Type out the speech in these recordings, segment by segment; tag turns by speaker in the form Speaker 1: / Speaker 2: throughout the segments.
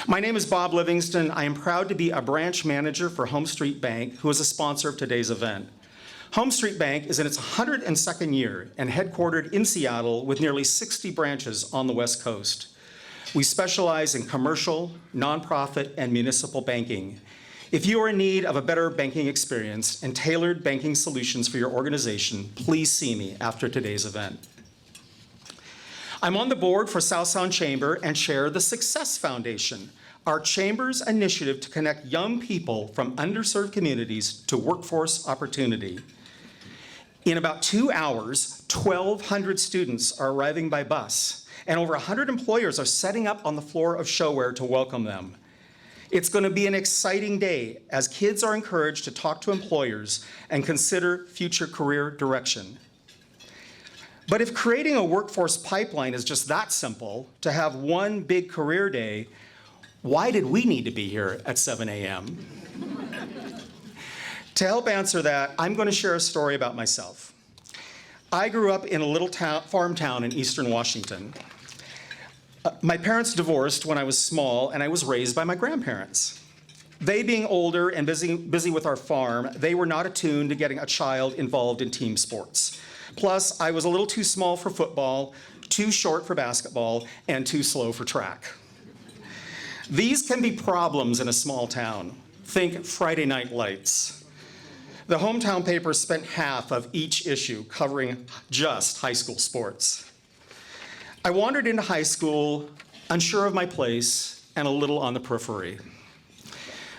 Speaker 1: My name is Bob Livingston. I am proud to be a branch manager for Home Street Bank, who is a sponsor of today's event. Home Street Bank is in its 102nd year and headquartered in Seattle with nearly 60 branches on the West Coast. We specialize in commercial, nonprofit, and municipal banking. If you are in need of a better banking experience and tailored banking solutions for your organization, please see me after today's event. I'm on the board for Southside Chamber and chair the Success Foundation, our chamber's initiative to connect young people from underserved communities to workforce opportunity. In about 2 hours, 1,200 students are arriving by bus, and over 100 employers are setting up on the floor of ShoWare to welcome them. It's going to be an exciting day as kids are encouraged to talk to employers and consider future career direction. But if creating a workforce pipeline is just that simple, to have one big career day, why did we need to be here at 7 a.m.? To help answer that, I'm going to share a story about myself. I grew up in a little farm town in eastern Washington. My parents divorced when I was small, and I was raised by my grandparents. They being older and busy with our farm, they were not attuned to getting a child involved in team sports. Plus, I was a little too small for football, too short for basketball, and too slow for track. These can be problems in a small town. Think Friday Night Lights. The hometown paper spent half of each issue covering just high school sports. I wandered into high school, unsure of my place, and a little on the periphery.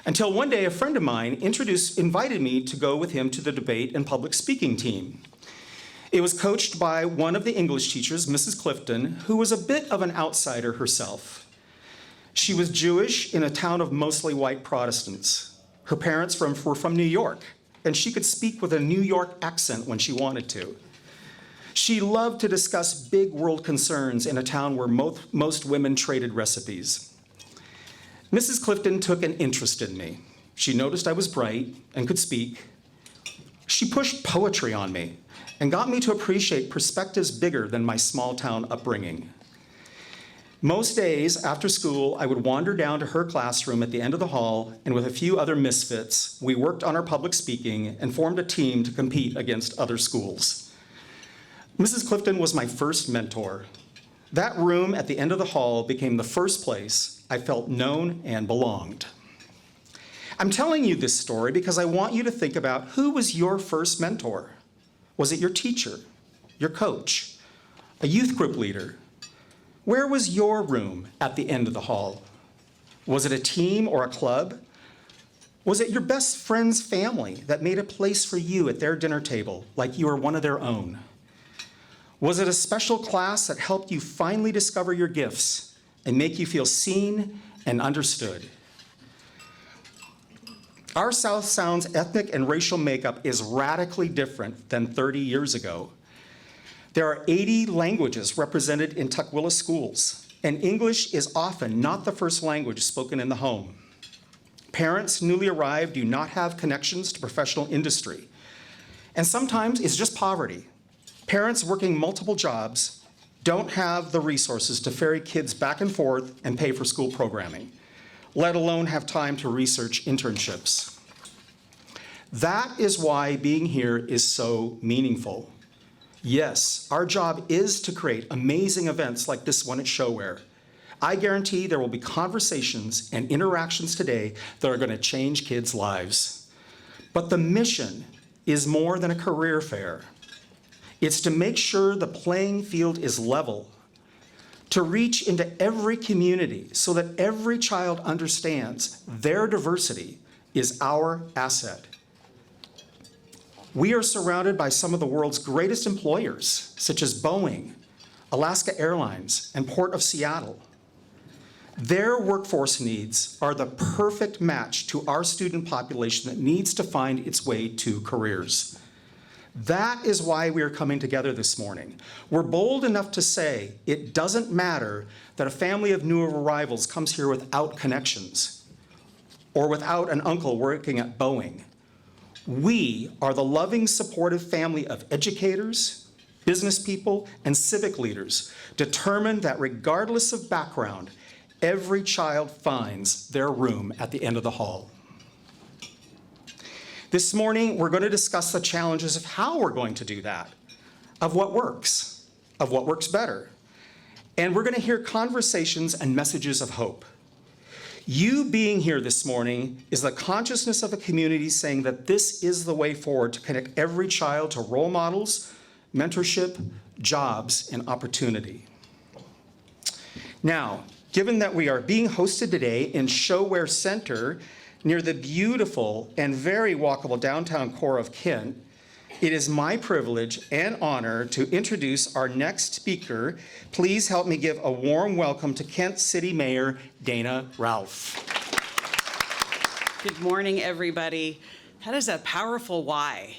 Speaker 1: Until one day, a friend of mine invited me to go with him to the debate and public speaking team. It was coached by one of the English teachers, Mrs. Clifton, who was a bit of an outsider herself. She was Jewish in a town of mostly white Protestants. Her parents were from New York, and she could speak with a New York accent when she wanted to. She loved to discuss big world concerns in a town where most women traded recipes. Mrs. Clifton took an interest in me. She noticed I was bright and could speak. She pushed poetry on me and got me to appreciate perspectives bigger than my small town upbringing. Most days after school, I would wander down to her classroom at the end of the hall, and with a few other misfits, we worked on our public speaking and formed a team to compete against other schools. Mrs. Clifton was my first mentor. That room at the end of the hall became the first place I felt known and belonged. I'm telling you this story because I want you to think about who was your first mentor. Was it your teacher, your coach, a youth group leader? Where was your room at the end of the hall? Was it a team or a club? Was it your best friend's family that made a place for you at their dinner table like you were one of their own? Was it a special class that helped you finally discover your gifts and make you feel seen and understood? Our South Sound's ethnic and racial makeup is radically different than 30 years ago. There are 80 languages represented in Tukwila schools, and English is often not the first language spoken in the home. Parents newly arrived do not have connections to professional industry, and sometimes it's just poverty. Parents working multiple jobs don't have the resources to ferry kids back and forth and pay for school programming, let alone have time to research internships. That is why being here is so meaningful. Yes, our job is to create amazing events like this one at ShoWare. I guarantee there will be conversations and interactions today that are going to change kids' lives. But the mission is more than a career fair. It's to make sure the playing field is level, to reach into every community so that every child understands their diversity is our asset. We are surrounded by some of the world's greatest employers, such as Boeing, Alaska Airlines, and Port of Seattle. Their workforce needs are the perfect match to our student population that needs to find its way to careers. That is why we are coming together this morning. We're bold enough to say it doesn't matter that a family of new arrivals comes here without connections or without an uncle working at Boeing. We are the loving, supportive family of educators, business people, and civic leaders determined that regardless of background, every child finds their room at the end of the hall. This morning, we're going to discuss the challenges of how we're going to do that, of what works better. And we're going to hear conversations and messages of hope. You being here this morning is the consciousness of a community saying that this is the way forward to connect every child to role models, mentorship, jobs, and opportunity. Now, given that we are being hosted today in ShoWare Center near the beautiful and very walkable downtown core of Kent, it is my privilege and honor to introduce our next speaker. Please help me give a warm welcome to Kent City Mayor Dana Ralph.
Speaker 2: Good morning, everybody. That is a powerful why.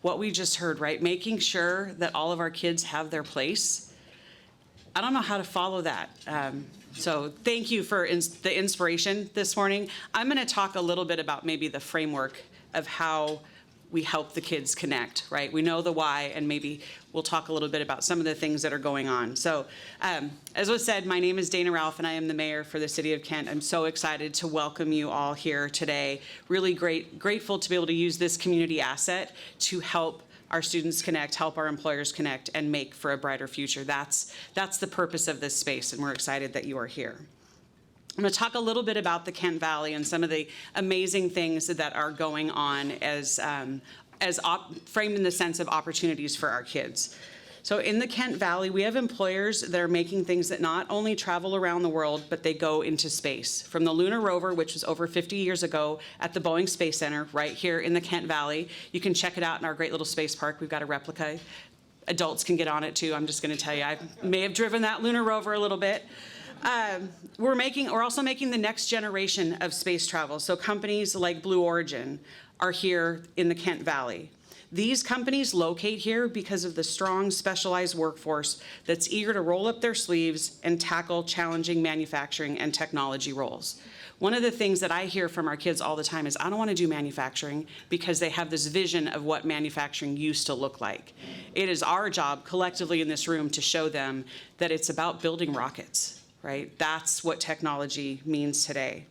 Speaker 2: What we just heard, right? Making sure that all of our kids have their place. I don't know how to follow that. So thank you for the inspiration this morning. I'm going to talk a little bit about maybe the framework of how we help the kids connect, right? We know the why, and maybe we'll talk a little bit about some of the things that are going on. So as was said, my name is Dana Ralph, and I am the mayor for the city of Kent. I'm so excited to welcome you all here today. Really grateful to be able to use this community asset to help our students connect, help our employers connect, and make for a brighter future. That's the purpose of this space, and we're excited that you are here. I'm going to talk a little bit about the Kent Valley and some of the amazing things that are going on as framed in the sense of opportunities for our kids. So in the Kent Valley, we have employers that are making things that not only travel around the world, but they go into space. From the lunar rover, which was over 50 years ago at the Boeing Space Center right here in the Kent Valley. You can check it out in our great little space park. We've got a replica. Adults can get on it too. I'm just going to tell you, I may have driven that lunar rover a little bit. We're also making the next generation of space travel. So companies like Blue Origin are here in the Kent Valley. These companies locate here because of the strong specialized workforce that's eager to roll up their sleeves and tackle challenging manufacturing and technology roles. One of the things that I hear from our kids all the time is, I don't want to do manufacturing, because they have this vision of what manufacturing used to look like. It is our job collectively in this room to show them that it's about building rockets. Right? That's what technology means today.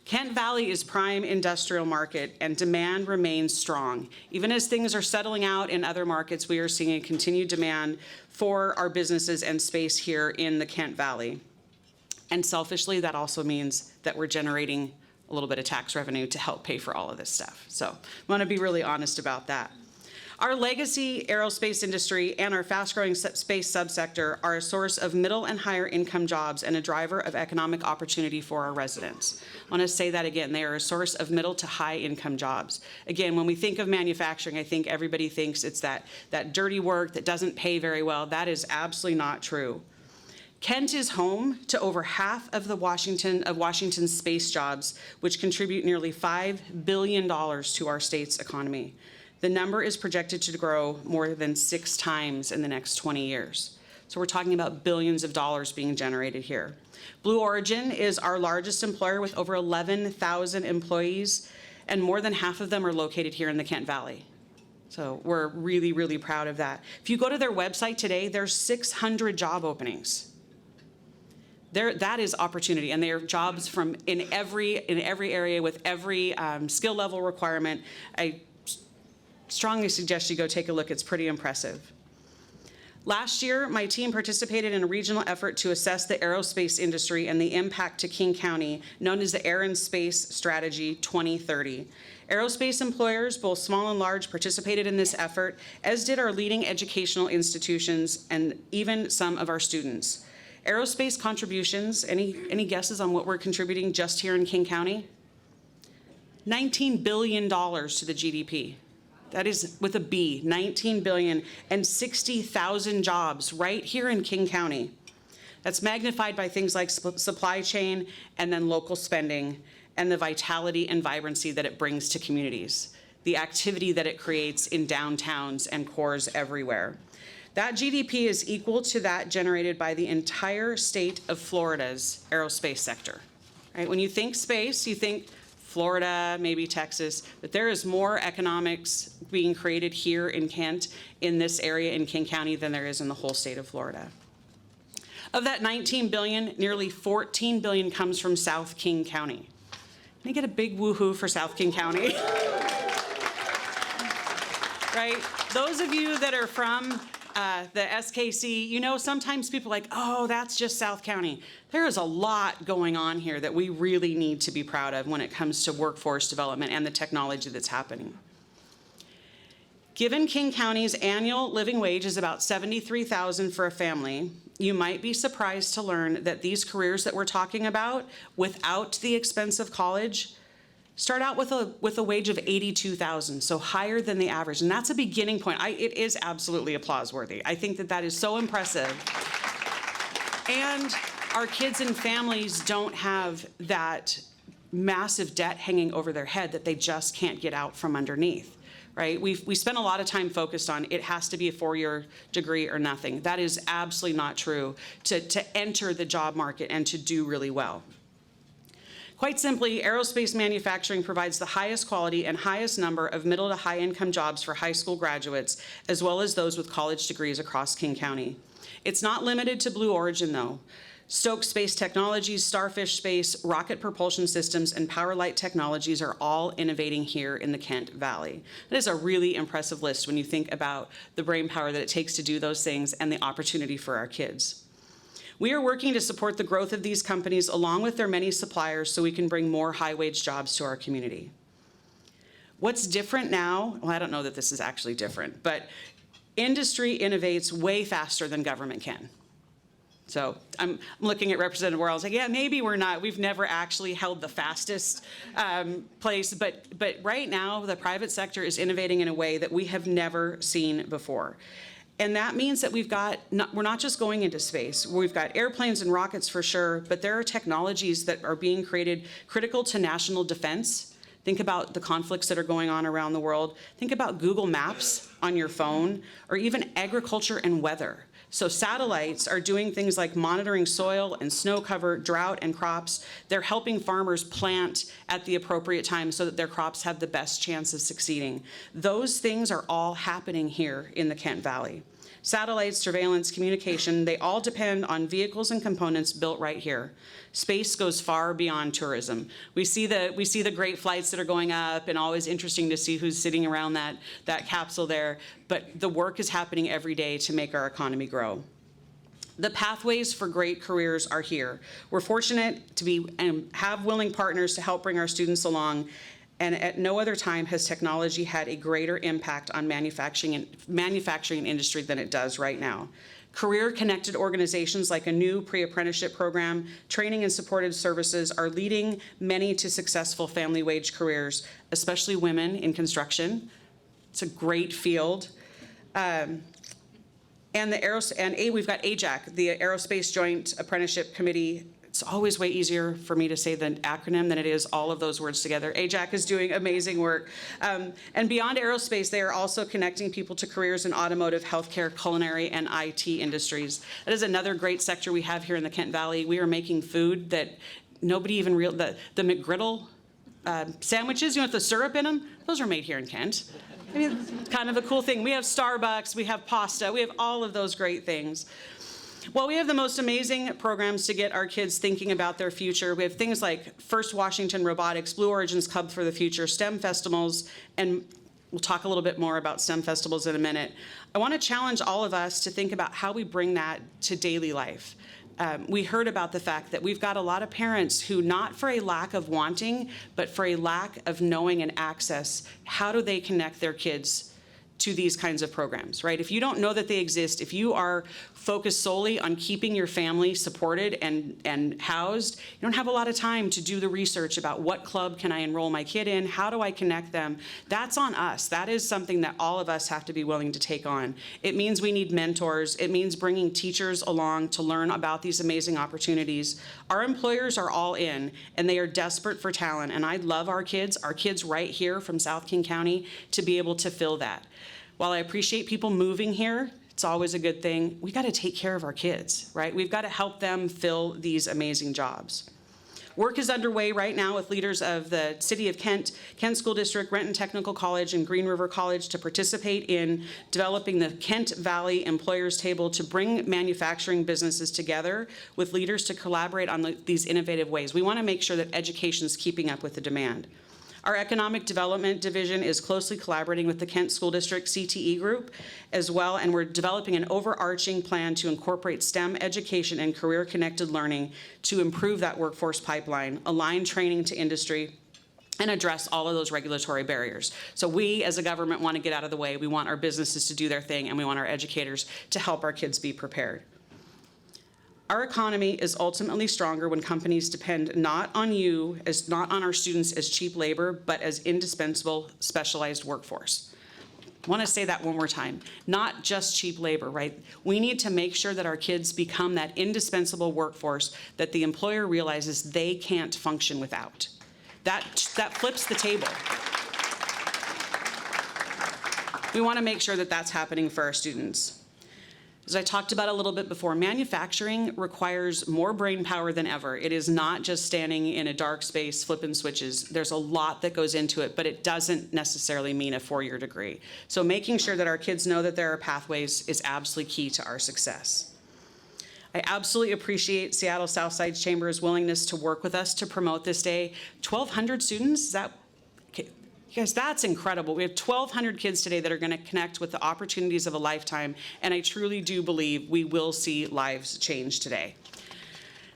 Speaker 2: Kent Valley is prime industrial market, and demand remains strong. Even as things are settling out in other markets, we are seeing a continued demand for our businesses and space here in the Kent Valley. And selfishly, that also means that we're generating a little bit of tax revenue to help pay for all of this stuff. So I want to be really honest about that. Our legacy aerospace industry and our fast-growing space subsector are a source of middle and higher income jobs and a driver of economic opportunity for our residents. I want to say that again. They are a source of middle to high income jobs. Again, when we think of manufacturing, I think everybody thinks it's that dirty work that doesn't pay very well. That is absolutely not true. Kent is home to over half of Washington's space jobs, which contribute nearly $5 billion to our state's economy. The number is projected to grow more than 6 times in the next 20 years. So we're talking about billions of dollars being generated here. Blue Origin is our largest employer with over 11,000 employees, and more than half of them are located here in the Kent Valley. So we're really, really proud of that. If you go to their website today, there's 600 job openings. That is opportunity, and they are jobs from in every area with every skill level requirement. I strongly suggest you go take a look. It's pretty impressive. Last year, my team participated in a regional effort to assess the aerospace industry and the impact to King County, known as the Air and Space Strategy 2030. Aerospace employers, both small and large, participated in this effort, as did our leading educational institutions and even some of our students. Aerospace contributions, any guesses on what we're contributing just here in King County? $19 billion to the GDP. That is with a B, 19 billion, and 60,000 jobs right here in King County. That's magnified by things like supply chain and then local spending and the vitality and vibrancy that it brings to communities, the activity that it creates in downtowns and cores everywhere. That GDP is equal to that generated by the entire state of Florida's aerospace sector. Right? When you think space, you think Florida, maybe Texas, but there is more economics being created here in Kent, in this area in King County, than there is in the whole state of Florida. Of that 19 billion, nearly 14 billion comes from South King County. Can I get a big woohoo for South King County? Right? Those of you that are from the SKC, you know, sometimes people are like, oh, that's just South County. There is a lot going on here that we really need to be proud of when it comes to workforce development and the technology that's happening. Given King County's annual living wage is about $73,000 for a family, you might be surprised to learn that these careers that we're talking about, without the expense of college, start out with a wage of $82,000, so higher than the average. And that's a beginning point. It is absolutely applause-worthy. I think that that is so impressive. And our kids and families don't have that massive debt hanging over their head that they just can't get out from underneath. Right? We spend a lot of time focused on it has to be a 4-year degree or nothing. That is absolutely not true to enter the job market and to do really well. Quite simply, aerospace manufacturing provides the highest quality and highest number of middle to high income jobs for high school graduates, as well as those with college degrees across King County. It's not limited to Blue Origin though. Stoke Space Technologies, Starfish Space, Rocket Propulsion Systems, and Power Light Technologies are all innovating here in the Kent Valley. That is a really impressive list when you think about the brain power that it takes to do those things and the opportunity for our kids. We are working to support the growth of these companies along with their many suppliers so we can bring more high-wage jobs to our community. What's different now, well, I don't know that this is actually different, but industry innovates way faster than government can. So I'm looking at Representative Worrell, like, yeah, maybe we're not, we've never actually held the fastest place, but right now the private sector is innovating in a way that we have never seen before. And that means that we're not just going into space. We've got airplanes and rockets for sure, but there are technologies that are being created critical to national defense. Think about the conflicts that are going on around the world. Think about Google Maps on your phone, or even agriculture and weather. So satellites are doing things like monitoring soil and snow cover, drought and crops. They're helping farmers plant at the appropriate time so that their crops have the best chance of succeeding. Those things are all happening here in the Kent Valley. Satellites, surveillance, communication, they all depend on vehicles and components built right here. Space goes far beyond tourism. We see the great flights that are going up, and always interesting to see who's sitting around that capsule there, but the work is happening every day to make our economy grow. The pathways for great careers are here. We're fortunate to be and have willing partners to help bring our students along, and at no other time has technology had a greater impact on manufacturing industry than it does right now. Career-connected organizations like a new pre-apprenticeship program, training and supportive services are leading many to successful family wage careers, especially women in construction. It's a great field. And we've got AJAC, the Aerospace Joint Apprenticeship Committee. It's always way easier for me to say the acronym than it is all of those words together. AJAC is doing amazing work. And beyond aerospace, they are also connecting people to careers in automotive, healthcare, culinary, and IT industries. That is another great sector we have here in the Kent Valley. We are making food that nobody even the McGriddle sandwiches, you know, with the syrup in them, those are made here in Kent. I mean, it's kind of a cool thing. We have Starbucks, we have pasta, we have all of those great things. Well, we have the most amazing programs to get our kids thinking about their future. We have things like First Washington Robotics, Blue Origins Club for the Future, STEM festivals, and we'll talk a little bit more about STEM festivals in a minute. I want to challenge all of us to think about how we bring that to daily life. We heard about the fact that we've got a lot of parents who, not for a lack of wanting, but for a lack of knowing and access, how do they connect their kids to these kinds of programs, right? If you don't know that they exist, if you are focused solely on keeping your family supported and housed, you don't have a lot of time to do the research about what club can I enroll my kid in, how do I connect them? That's on us. That is something that all of us have to be willing to take on. It means we need mentors. It means bringing teachers along to learn about these amazing opportunities. Our employers are all in, and they are desperate for talent, and I love our kids right here from South King County, to be able to fill that. While I appreciate people moving here, it's always a good thing, we got to take care of our kids, right? We've got to help them fill these amazing jobs. Work is underway right now with leaders of the City of Kent, Kent School District, Renton Technical College, and Green River College to participate in developing the Kent Valley Employers Table to bring manufacturing businesses together with leaders to collaborate on these innovative ways. We want to make sure that education is keeping up with the demand. Our Economic Development Division is closely collaborating with the Kent School District CTE group as well, and we're developing an overarching plan to incorporate STEM education and career-connected learning to improve that workforce pipeline, align training to industry, and address all of those regulatory barriers. So we, as a government, want to get out of the way. We want our businesses to do their thing, and we want our educators to help our kids be prepared. Our economy is ultimately stronger when companies depend not on our students as cheap labor, but as indispensable specialized workforce. I want to say that one more time. Not just cheap labor, right? We need to make sure that our kids become that indispensable workforce that the employer realizes they can't function without. That flips the table. We want to make sure that that's happening for our students. As I talked about a little bit before, manufacturing requires more brain power than ever. It is not just standing in a dark space flipping switches. There's a lot that goes into it, but it doesn't necessarily mean a four-year degree. So making sure that our kids know that there are pathways is absolutely key to our success. I absolutely appreciate Seattle Southside Chamber's willingness to work with us to promote this day. 1,200 students, is that? You guys, that's incredible. We have 1,200 kids today that are going to connect with the opportunities of a lifetime, and I truly do believe we will see lives change today.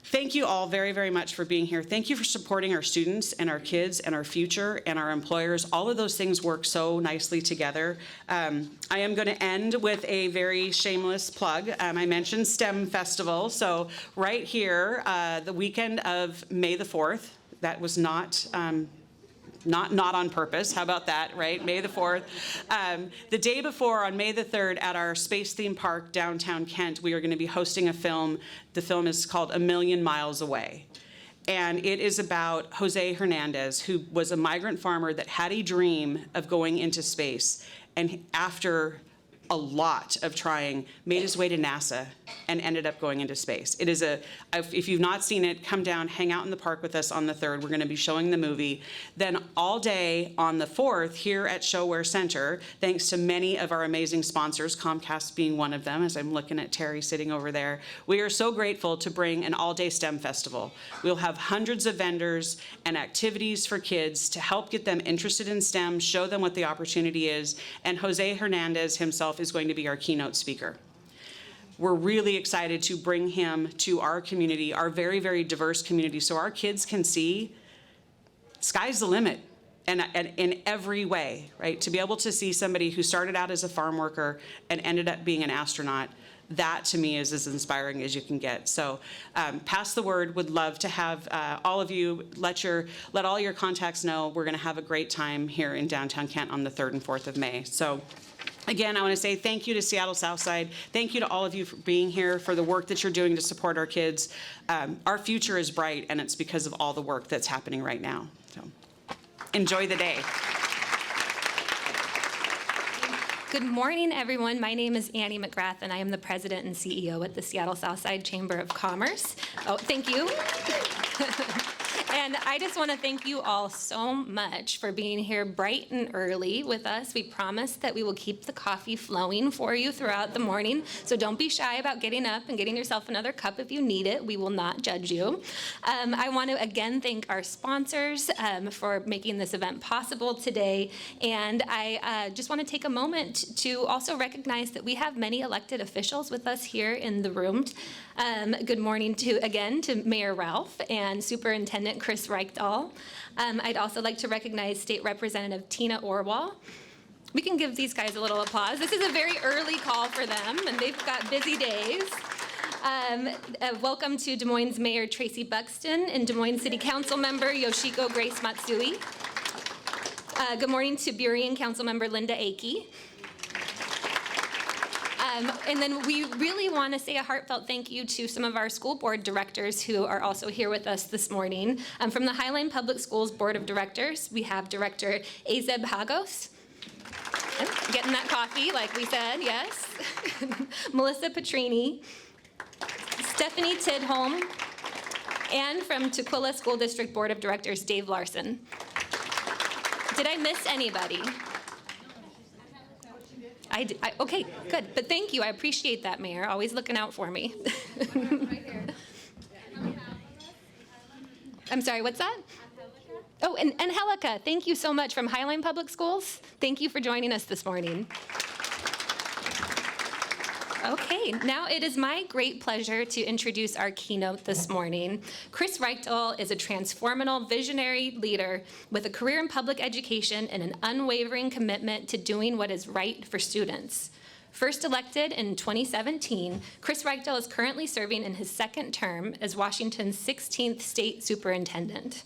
Speaker 2: Thank you all very, very much for being here. Thank you for supporting our students and our kids and our future and our employers. All of those things work so nicely together. I am going to end with a very shameless plug. I mentioned STEM Festival, so right here, the weekend of May the 4th, that was not on purpose. How about that, right? May the 4th. The day before, on May the 3rd, at our space theme park downtown Kent, we are going to be hosting a film. The film is called A Million Miles Away. And it is about Jose Hernandez, who was a migrant farmer that had a dream of going into space. And after a lot of trying, made his way to NASA and ended up going into space. It is if you've not seen it, come down, hang out in the park with us on the 3rd. We're going to be showing the movie. Then all day on the 4th here at ShoWare Center, thanks to many of our amazing sponsors, Comcast being one of them, as I'm looking at Terry sitting over there. We are so grateful to bring an all-day STEM festival. We'll have hundreds of vendors and activities for kids to help get them interested in STEM, show them what the opportunity is, and Jose Hernandez himself is going to be our keynote speaker. We're really excited to bring him to our community, our very, very diverse community, so our kids can see sky's the limit, and in every way, right? To be able to see somebody who started out as a farm worker and ended up being an astronaut, that to me is as inspiring as you can get. So pass the word. Would love to have all of you let all your contacts know. We're going to have a great time here in downtown Kent on the 3rd and 4th of May. So again, I want to say thank you to Seattle Southside. Thank you to all of you for being here, for the work that you're doing to support our kids. Our future is bright, and it's because of all the work that's happening right now. So enjoy the day.
Speaker 3: Good morning, everyone. My name is Annie McGrath, and I am the president and CEO at the Seattle Southside Chamber of Commerce. Oh, thank you. And I just want to thank you all so much for being here bright and early with us. We promise that we will keep the coffee flowing for you throughout the morning, so don't be shy about getting up and getting yourself another cup if you need it. We will not judge you. I want to again thank our sponsors for making this event possible today, and I just want to take a moment to also recognize that we have many elected officials with us here in the room. Good morning to Mayor Ralph and Superintendent Chris Reykdal. I'd also like to recognize State Representative Tina Orwell. We can give these guys a little applause. This is a very early call for them, and they've got busy days. Welcome to Des Moines Mayor Tracy Buxton and Des Moines City Council Member Yoshiko Grace Matsui. Good morning to Burien Council Member Linda Akey. And then we really want to say a heartfelt thank you to some of our school board directors who are also here with us this morning. From the Highline Public Schools Board of Directors, we have Director Azeb Hagos. Getting that coffee, like we said, yes. Melissa Petrini, Stephanie Tidholm, And from Tukwila School District Board of Directors, Dave Larson. Did I miss anybody? Okay, good. But thank you. I appreciate that, Mayor. Always looking out for me. I'm sorry, what's that? Oh, and Angelica, thank you so much from Highline Public Schools. Thank you for joining us this morning. Okay, now it is my great pleasure to introduce our keynote this morning. Chris Reykdal is a transformational visionary leader with a career in public education and an unwavering commitment to doing what is right for students. First elected in 2017, Chris Reykdal is currently serving in his second term as Washington's 16th state superintendent.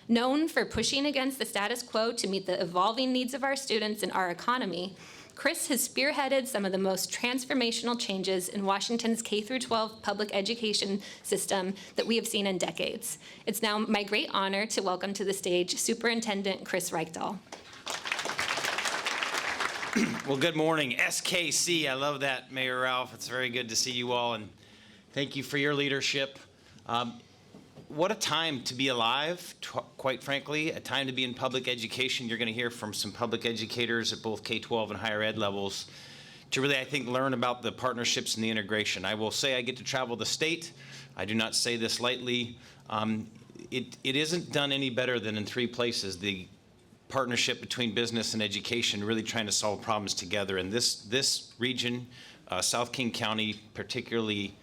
Speaker 3: Known for pushing against the status quo to meet the evolving needs of our students and our economy, Chris has spearheaded some of the most transformational changes in Washington's K-12 public education system that we have seen in decades. It's now my great honor to welcome to the stage Superintendent Chris Reykdal.
Speaker 4: Well, good morning, SKC. I love that, Mayor Ralph. It's very good to see you all, and thank you for your leadership. What a time to be alive, quite frankly, a time to be in public education. You're going to hear from some public educators at both K-12 and higher ed levels to really, I think, learn about the partnerships and the integration. I will say I get to travel the state. I do not say this lightly. It isn't done any better than in 3 places. The partnership between business and education, really trying to solve problems together. And this region, South King County, particularly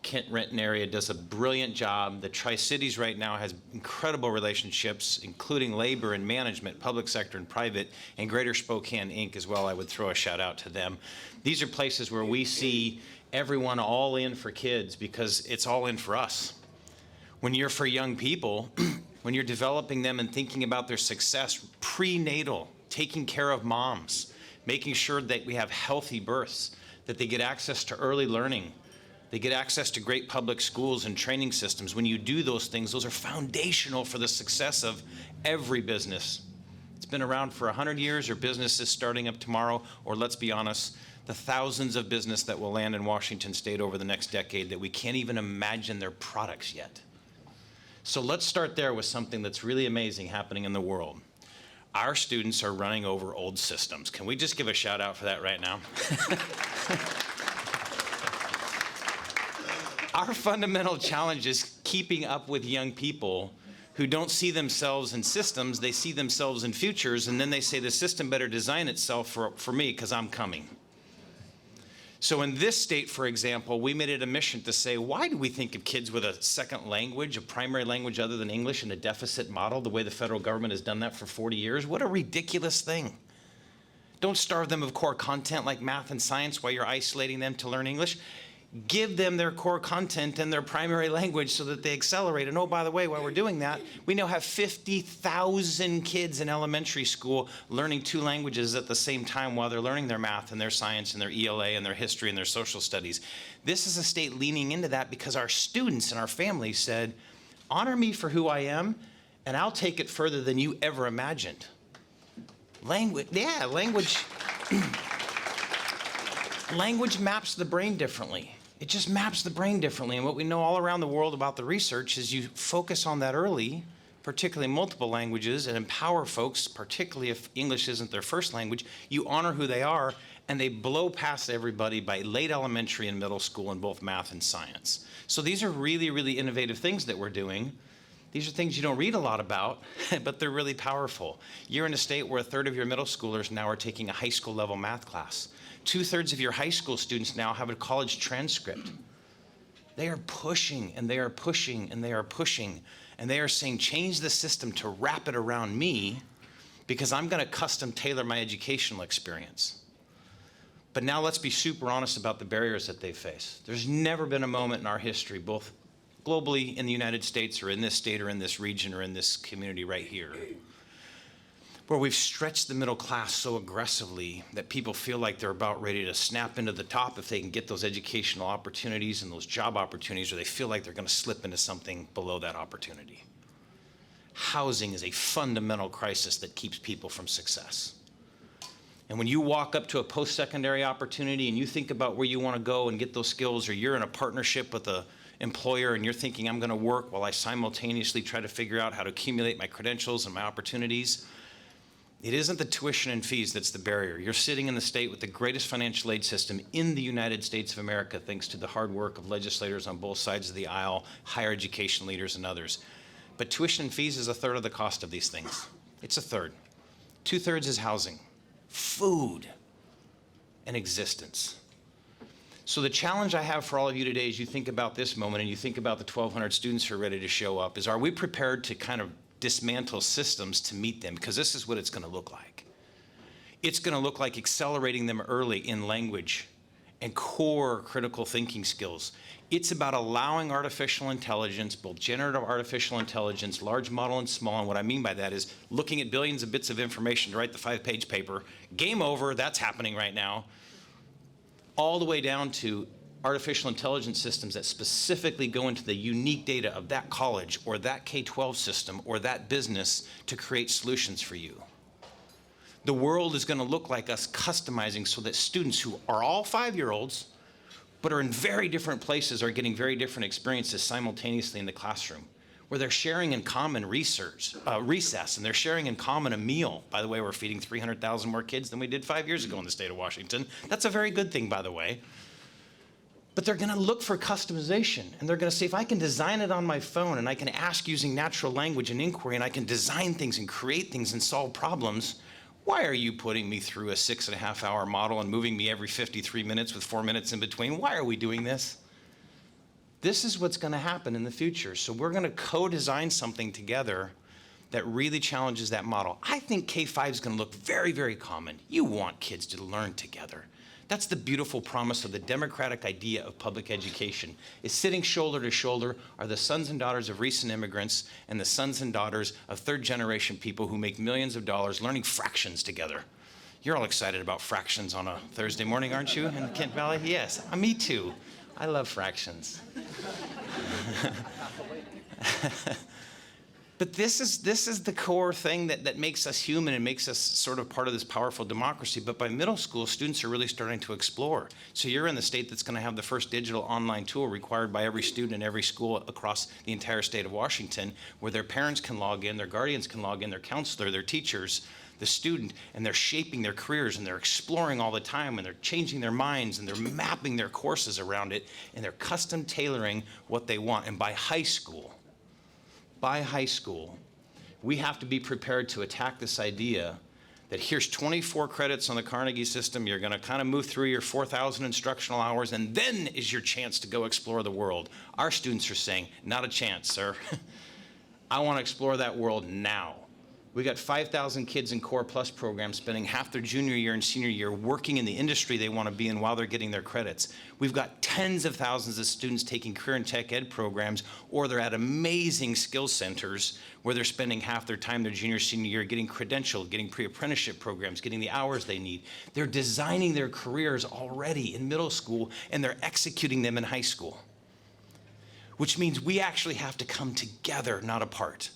Speaker 4: Kent-Renton area, does a brilliant job. The Tri-Cities right now has incredible relationships, including labor and management, public sector and private, and Greater Spokane Inc. as well. I would throw a shout out to them. These are places where we see everyone all in for kids because it's all in for us. When you're for young people, when you're developing them and thinking about their success prenatal, taking care of moms, making sure that we have healthy births, that they get access to early learning, they get access to great public schools and training systems. When you do those things, those are foundational for the success of every business. It's been around for 100 years, or businesses starting up tomorrow, or let's be honest, the thousands of business that will land in Washington State over the next decade that we can't even imagine their products yet. So let's start there with something that's really amazing happening in the world. Our students are running over old systems. Can we just give a shout out for that right now? Our fundamental challenge is keeping up with young people who don't see themselves in systems, they see themselves in futures, and then they say the system better design itself for me because I'm coming. So in this state, for example, we made it a mission to say, why do we think of kids with a second language, a primary language other than English, in a deficit model, the way the federal government has done that for 40 years? What a ridiculous thing. Don't starve them of core content like math and science while you're isolating them to learn English. Give them their core content and their primary language so that they accelerate. And oh, by the way, while we're doing that, we now have 50,000 kids in elementary school learning 2 languages at the same time while they're learning their math and their science and their ELA and their history and their social studies. This is a state leaning into that because our students and our families said, honor me for who I am, and I'll take it further than you ever imagined. Language. Language maps the brain differently. It just maps the brain differently. And what we know all around the world about the research is you focus on that early, particularly multiple languages, and empower folks, particularly if English isn't their first language. You honor who they are, and they blow past everybody by late elementary and middle school in both math and science. So these are really, really innovative things that we're doing. These are things you don't read a lot about, but they're really powerful. You're in a state where 1/3 of your middle schoolers now are taking a high school level math class. 2/3 of your high school students now have a college transcript. They are pushing and they are pushing and they are pushing, and they are saying, change the system to wrap it around me because I'm going to custom tailor my educational experience. But now let's be super honest about the barriers that they face. There's never been a moment in our history, both globally in the United States or in this state or in this region or in this community right here, where we've stretched the middle class so aggressively that people feel like they're about ready to snap into the top if they can get those educational opportunities and those job opportunities, or they feel like they're going to slip into something below that opportunity. Housing is a fundamental crisis that keeps people from success. And when you walk up to a post-secondary opportunity and you think about where you want to go and get those skills, or you're in a partnership with a employer and you're thinking I'm going to work while I simultaneously try to figure out how to accumulate my credentials and my opportunities, it isn't the tuition and fees that's the barrier. You're sitting in the state with the greatest financial aid system in the United States of America, thanks to the hard work of legislators on both sides of the aisle, higher education leaders, and others. But tuition and fees is a third of the cost of these things. It's a third. 2/3 is housing, food, and existence. So the challenge I have for all of you today as you think about this moment and you think about the 1,200 students who are ready to show up is, are we prepared to kind of dismantle systems to meet them? Because this is what it's going to look like. It's going to look like accelerating them early in language and core critical thinking skills. It's about allowing artificial intelligence, both generative artificial intelligence, large model and small, and what I mean by that is looking at billions of bits of information to write the 5-page paper. Game over, that's happening right now. All the way down to artificial intelligence systems that specifically go into the unique data of that college or that K-12 system or that business to create solutions for you. The world is going to look like us customizing so that students who are all 5-year-olds but are in very different places are getting very different experiences simultaneously in the classroom, where they're sharing in common recess and they're sharing in common a meal. By the way, we're feeding 300,000 more kids than we did 5 years ago in the state of Washington. That's a very good thing, by the way. But they're going to look for customization, and they're going to say, if I can design it on my phone and I can ask using natural language and inquiry and I can design things and create things and solve problems, why are you putting me through a 6.5-hour model and moving me every 53 minutes with 4 minutes in between? Why are we doing this? This is what's going to happen in the future. So we're going to co-design something together that really challenges that model. I think K-5 is going to look very, very common. You want kids to learn together. That's the beautiful promise of the democratic idea of public education, is sitting shoulder to shoulder are the sons and daughters of recent immigrants and the sons and daughters of third-generation people who make millions of dollars learning fractions together. You're all excited about fractions on a Thursday morning, aren't you, in Kent Valley? Yes, me too. I love fractions. But this is the core thing that makes us human and makes us sort of part of this powerful democracy. But by middle school, students are really starting to explore. So you're in the state that's going to have the first digital online tool required by every student in every school across the entire state of Washington, where their parents can log in, their guardians can log in, their counselor, their teachers, the student, and they're shaping their careers and they're exploring all the time and they're changing their minds and they're mapping their courses around it and they're custom tailoring what they want. And by high school, we have to be prepared to attack this idea that here's 24 credits on the Carnegie system, you're going to kind of move through your 4,000 instructional hours, and then is your chance to go explore the world. Our students are saying, not a chance, sir. I want to explore that world now. We got 5,000 kids in Core Plus programs spending half their junior year and senior year working in the industry they want to be in while they're getting their credits. We've got tens of thousands of students taking career and tech ed programs, or they're at amazing skill centers where they're spending half their time their junior, senior year getting credentialed, getting pre-apprenticeship programs, getting the hours they need. They're designing their careers already in middle school, and they're executing them in high school, which means we actually have to come together, not apart.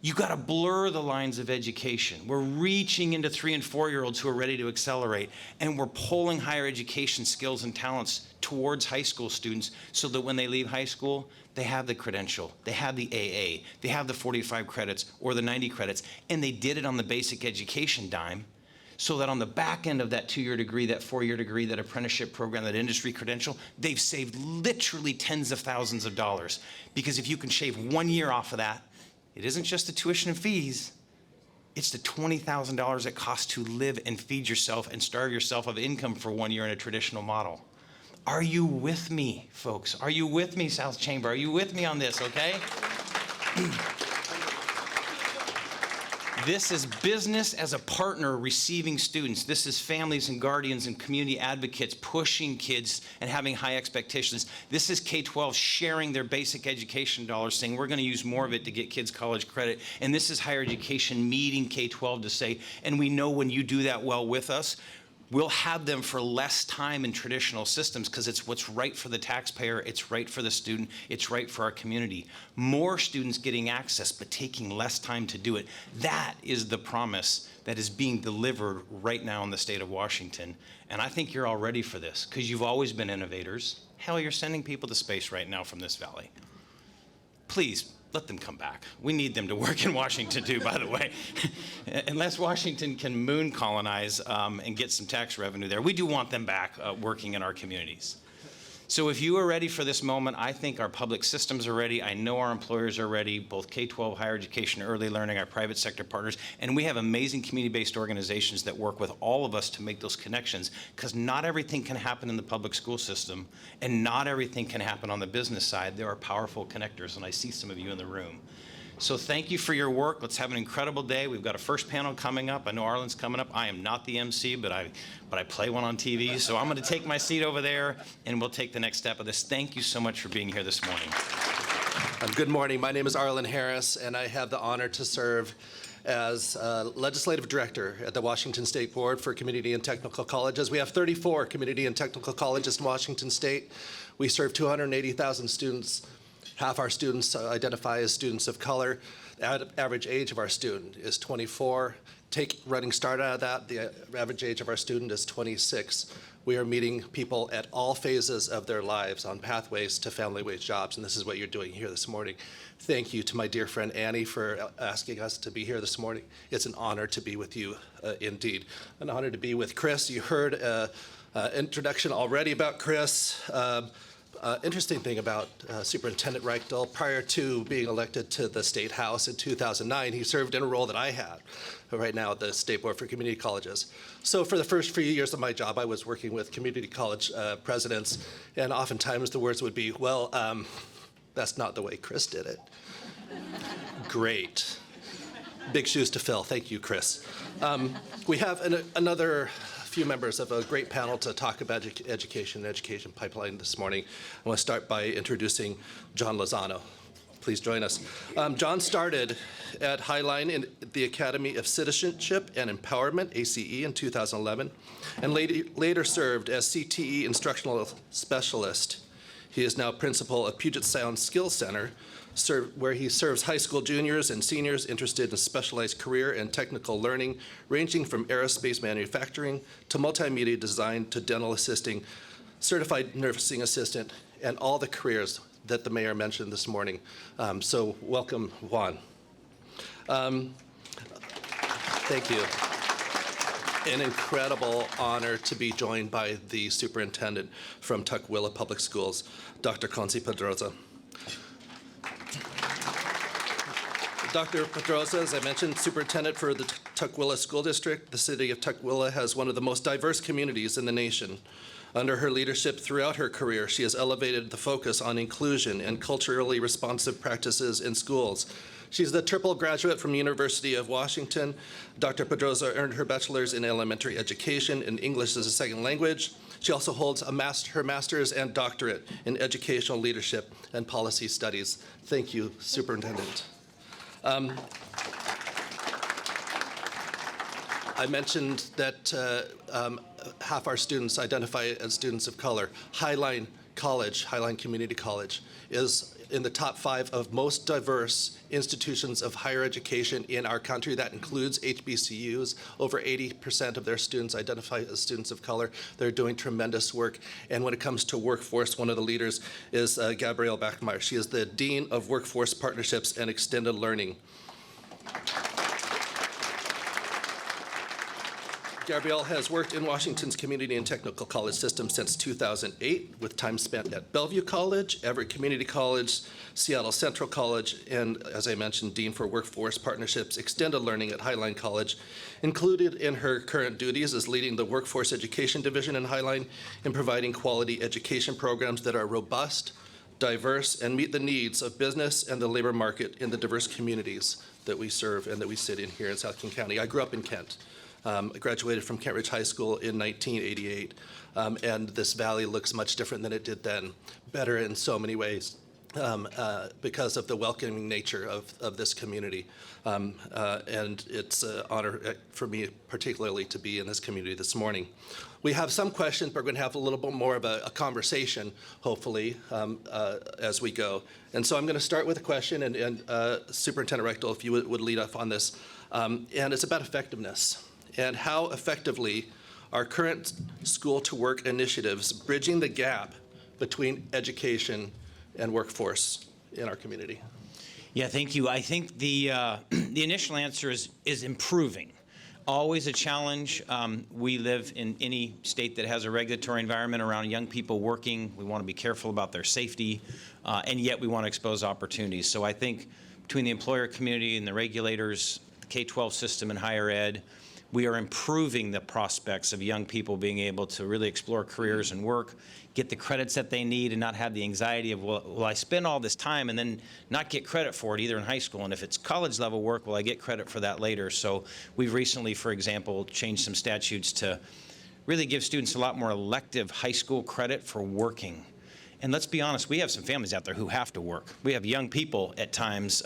Speaker 4: You got to blur the lines of education. We're reaching into 3- and 4-year-olds who are ready to accelerate, and we're pulling higher education skills and talents towards high school students so that when they leave high school, they have the credential, they have the AA, they have the 45 credits or the 90 credits, and they did it on the basic education dime, so that on the back end of that 2-year degree, that 4-year degree, that apprenticeship program, that industry credential, they've saved literally tens of thousands of dollars. Because if you can shave 1 year off of that, it isn't just the tuition and fees, it's the $20,000 it costs to live and feed yourself and starve yourself of income for 1 year in a traditional model. Are you with me, folks? Are you with me, South Chamber? Are you with me on this, okay? This is business as a partner receiving students. This is families and guardians and community advocates pushing kids and having high expectations. This is K-12 sharing their basic education dollars, saying we're going to use more of it to get kids college credit. And this is higher education meeting K-12 to say, and we know when you do that well with us, we'll have them for less time in traditional systems because it's what's right for the taxpayer, it's right for the student, it's right for our community. More students getting access, but taking less time to do it. That is the promise that is being delivered right now in the state of Washington. And I think you're all ready for this because you've always been innovators. Hell, you're sending people to space right now from this valley. Please, let them come back. We need them to work in Washington too, by the way. Unless Washington can moon colonize and get some tax revenue there, we do want them back working in our communities. So if you are ready for this moment, I think our public systems are ready. I know our employers are ready, both K-12, higher education, early learning, our private sector partners, and we have amazing community-based organizations that work with all of us to make those connections, because not everything can happen in the public school system, and not everything can happen on the business side. There are powerful connectors, and I see some of you in the room. So thank you for your work. Let's have an incredible day. We've got a first panel coming up. I know Arlen's coming up. I am not the MC, but I play one on TV. So I'm going to take my seat over there, and we'll take the next step of this. Thank you so much for being here this morning.
Speaker 5: Good morning. My name is Arlen Harris, and I have the honor to serve as Legislative Director at the Washington State Board for Community and Technical Colleges. We have 34 community and technical colleges in Washington State. We serve 280,000 students. Half our students identify as students of color. The average age of our student is 24. Take Running Start out of that, the average age of our student is 26. We are meeting people at all phases of their lives on pathways to family wage jobs, and this is what you're doing here this morning. Thank you to my dear friend Annie for asking us to be here this morning. It's an honor to be with you, indeed. An honor to be with Chris. You heard an introduction already about Chris. Interesting thing about Superintendent Reykdal, prior to being elected to the State House in 2009, he served in a role that I had right now at the State Board for Community Colleges. So for the first few years of my job, I was working with community college presidents, and oftentimes the words would be, well, that's not the way Chris did it. Great. Big shoes to fill. Thank you, Chris. We have another few members of a great panel to talk about education and education pipeline this morning. I want to start by introducing John Lozano. Please join us. John started at Highline in the Academy of Citizenship and Empowerment, ACE, in 2011, and later served as CTE Instructional Specialist. He is now principal of Puget Sound Skills Center, where he serves high school juniors and seniors interested in specialized career and technical learning, ranging from aerospace manufacturing to multimedia design to dental assisting, certified nursing assistant, and all the careers that the mayor mentioned this morning. So welcome, Juan. Thank you. An incredible honor to be joined by the superintendent from Tukwila Public Schools, Dr. Consi Pedroza. Dr. Pedroza, as I mentioned, superintendent for the Tukwila School District. The city of Tukwila has one of the most diverse communities in the nation. Under her leadership throughout her career, she has elevated the focus on inclusion and culturally responsive practices in schools. She's the triple graduate from University of Washington. Dr. Pedroza earned her bachelor's in elementary education and English as a second language. She also holds her master's and doctorate in educational leadership and policy studies. Thank you, Superintendent. I mentioned that half our students identify as students of color. Highline College, Highline Community College, is in the top 5 of most diverse institutions of higher education in our country. That includes HBCUs. Over 80% of their students identify as students of color. They're doing tremendous work. And when it comes to workforce, one of the leaders is Gabrielle Bachmeyer. She is the Dean of Workforce Partnerships and Extended Learning. Gabrielle has worked in Washington's community and technical college system since 2008, with time spent at Bellevue College, Everett Community College, Seattle Central College, and, as I mentioned, Dean for Workforce Partnerships, Extended Learning at Highline College. Included in her current duties is leading the Workforce Education Division in Highline and providing quality education programs that are robust, diverse, and meet the needs of business and the labor market in the diverse communities that we serve and that we sit in here in South King County. I grew up in Kent. I graduated from Kent Ridge High School in 1988, and this valley looks much different than it did then, better in so many ways because of the welcoming nature of this community. And it's an honor for me particularly to be in this community this morning. We have some questions, but we're going to have a little bit more of a conversation, hopefully, as we go. And so I'm going to start with a question, and Superintendent Reykdal, if you would lead off on this. And it's about effectiveness and how effectively our current school-to-work initiatives bridging the gap between education and workforce in our community?
Speaker 4: Yeah, thank you. I think the initial answer is improving. Always a challenge. We live in any state that has a regulatory environment around young people working. We want to be careful about their safety, and yet we want to expose opportunities. So I think between the employer community and the regulators, the K-12 system and higher ed, we are improving the prospects of young people being able to really explore careers and work, get the credits that they need, and not have the anxiety of, well, will I spend all this time and then not get credit for it either in high school? And if it's college level work, will I get credit for that later? So we've recently, for example, changed some statutes to really give students a lot more elective high school credit for working. And let's be honest, we have some families out there who have to work. We have young people at times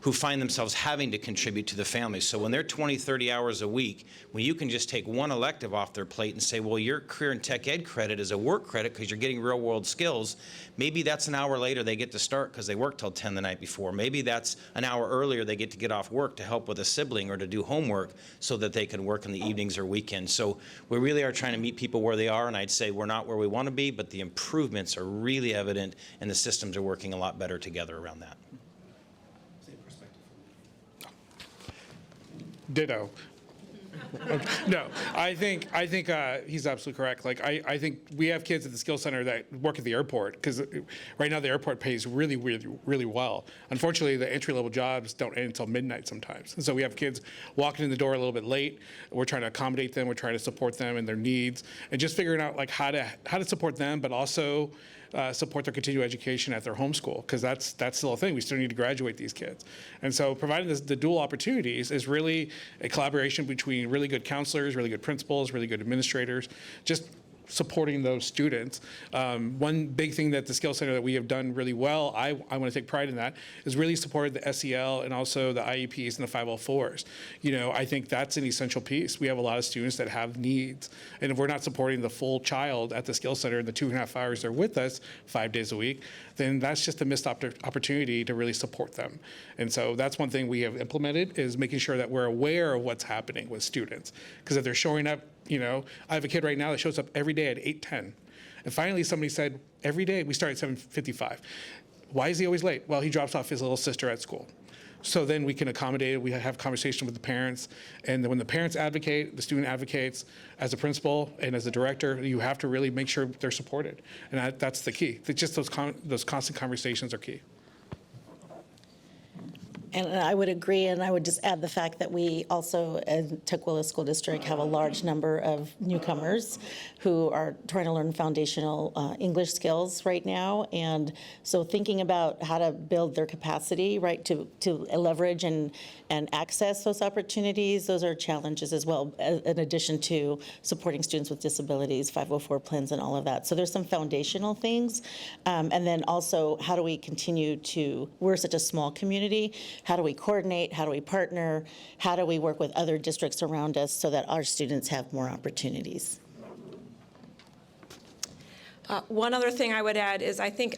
Speaker 4: who find themselves having to contribute to the family. So when they're 20, 30 hours a week, when you can just take one elective off their plate and say, well, your career and tech ed credit is a work credit because you're getting real world skills, maybe that's an hour later they get to start because they worked till 10 the night before. Maybe that's an hour earlier they get to get off work to help with a sibling or to do homework so that they can work in the evenings or weekends. So we really are trying to meet people where they are, and I'd say we're not where we want to be, but the improvements are really evident and the systems are working a lot better together around that.
Speaker 6: Ditto. No, I think he's absolutely correct. Like I think we have kids at the Skill Center that work at the airport because right now the airport pays really, really, really well. Unfortunately, the entry-level jobs don't end until midnight sometimes, and so we have kids walking in the door a little bit late. We're trying to accommodate them. We're trying to support them and their needs, and just figuring out like how to support them, but also support their continued education at their home school, because that's still a thing. We still need to graduate these kids. And so providing the dual opportunities is really a collaboration between really good counselors, really good principals, really good administrators, just supporting those students. One big thing that the Skill Center that we have done really well, I want to take pride in that, is really supported the SEL and also the IEPs and the 504s. You know, I think that's an essential piece. We have a lot of students that have needs, and if we're not supporting the full child at the Skill Center in the 2.5 hours they're with us 5 days a week, then that's just a missed opportunity to really support them. And so that's one thing we have implemented, is making sure that we're aware of what's happening with students. Because if they're showing up, you know, I have a kid right now that shows up every day at 8:10. And finally somebody said, every day we start at 7:55. Why is he always late? Well, he drops off his little sister at school. So then we can accommodate it. We have conversation with the parents. And then when the parents advocate, the student advocates, as a principal and as a director, you have to really make sure they're supported. And that's the key. Just those constant conversations are key.
Speaker 7: And I would agree, and I would just add the fact that we also, in Tukwila School District, have a large number of newcomers who are trying to learn foundational English skills right now. And so thinking about how to build their capacity, right, to leverage and access those opportunities, those are challenges as well, in addition to supporting students with disabilities, 504 plans and all of that. So there's some foundational things. And then also, how do we continue to, we're such a small community, how do we coordinate? How do we partner? How do we work with other districts around us so that our students have more opportunities?
Speaker 8: One other thing I would add is I think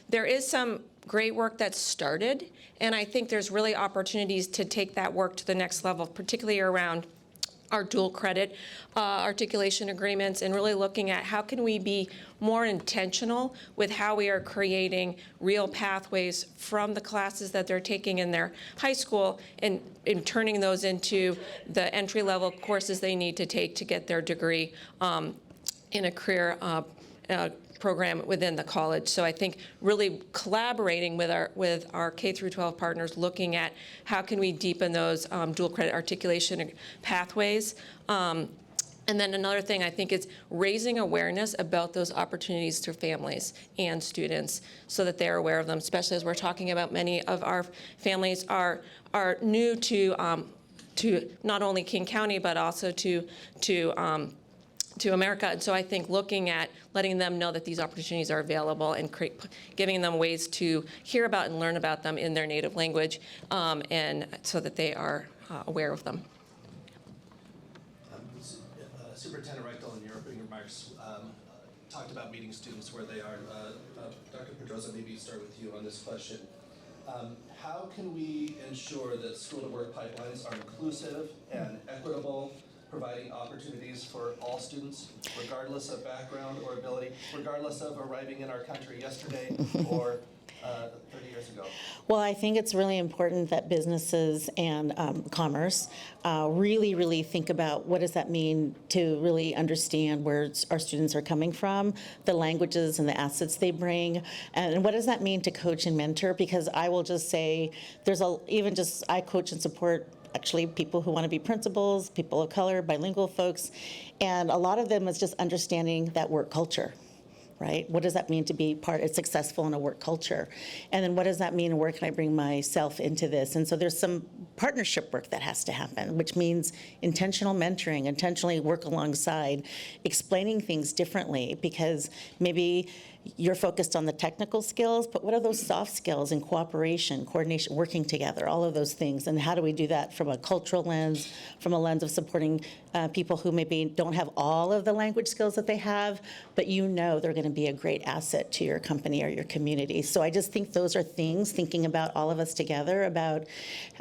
Speaker 8: there is some great work that's started, and I think there's really opportunities to take that work to the next level, particularly around our dual credit articulation agreements, and really looking at how can we be more intentional with how we are creating real pathways from the classes that they're taking in their high school and turning those into the entry-level courses they need to take to get their degree in a career program within the college. So I think really collaborating with our K through 12 partners, looking at how can we deepen those dual credit articulation pathways. And then another thing I think is raising awareness about those opportunities to families and students so that they're aware of them, especially as we're talking about many of our families are new to not only King County but also to America. And so I think looking at letting them know that these opportunities are available and giving them ways to hear about and learn about them in their native language, and so that they are aware of them.
Speaker 5: Superintendent Reykdal, in your opening remarks, talked about meeting students where they are. Dr. Pedroza, maybe start with you on this question. How can we ensure that school-to-work pipelines are inclusive and equitable, providing opportunities for all students, regardless of background or ability, regardless of arriving in our country yesterday or 30 years ago?
Speaker 7: Well, I think it's really important that businesses and commerce really think about what does that mean to really understand where our students are coming from, the languages and the assets they bring, and what does that mean to coach and mentor? Because I will just say, I coach and support actually people who want to be principals, people of color, bilingual folks, and a lot of them is just understanding that work culture. Right? What does that mean to be successful in a work culture? And then what does that mean, and where can I bring myself into this? And so there's some partnership work that has to happen, which means intentional mentoring, intentionally work alongside, explaining things differently, because maybe you're focused on the technical skills, but what are those soft skills in cooperation, coordination, working together, all of those things, and how do we do that from a cultural lens, from a lens of supporting people who maybe don't have all of the language skills that they have, but they're going to be a great asset to your company or your community. So I just think those are things, thinking about all of us together, about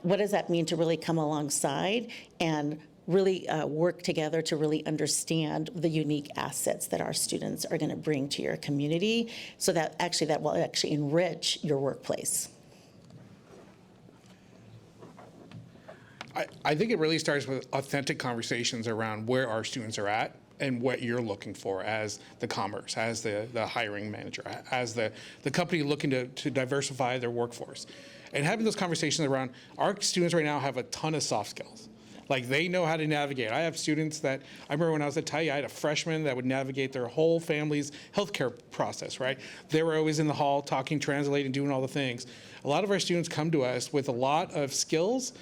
Speaker 7: what does that mean to really come alongside and really work together to really understand the unique assets that our students are going to bring to your community, so that will actually enrich your workplace.
Speaker 6: I think it really starts with authentic conversations around where our students are at and what you're looking for as the commerce, as the hiring manager, as the company looking to diversify their workforce. And having those conversations around, our students right now have a ton of soft skills. Like, they know how to navigate. I have students I remember when I was at Taiya, I had a freshman that would navigate their whole family's healthcare process, right? They were always in the hall talking, translating, doing all the things. A lot of our students come to us with a lot of skills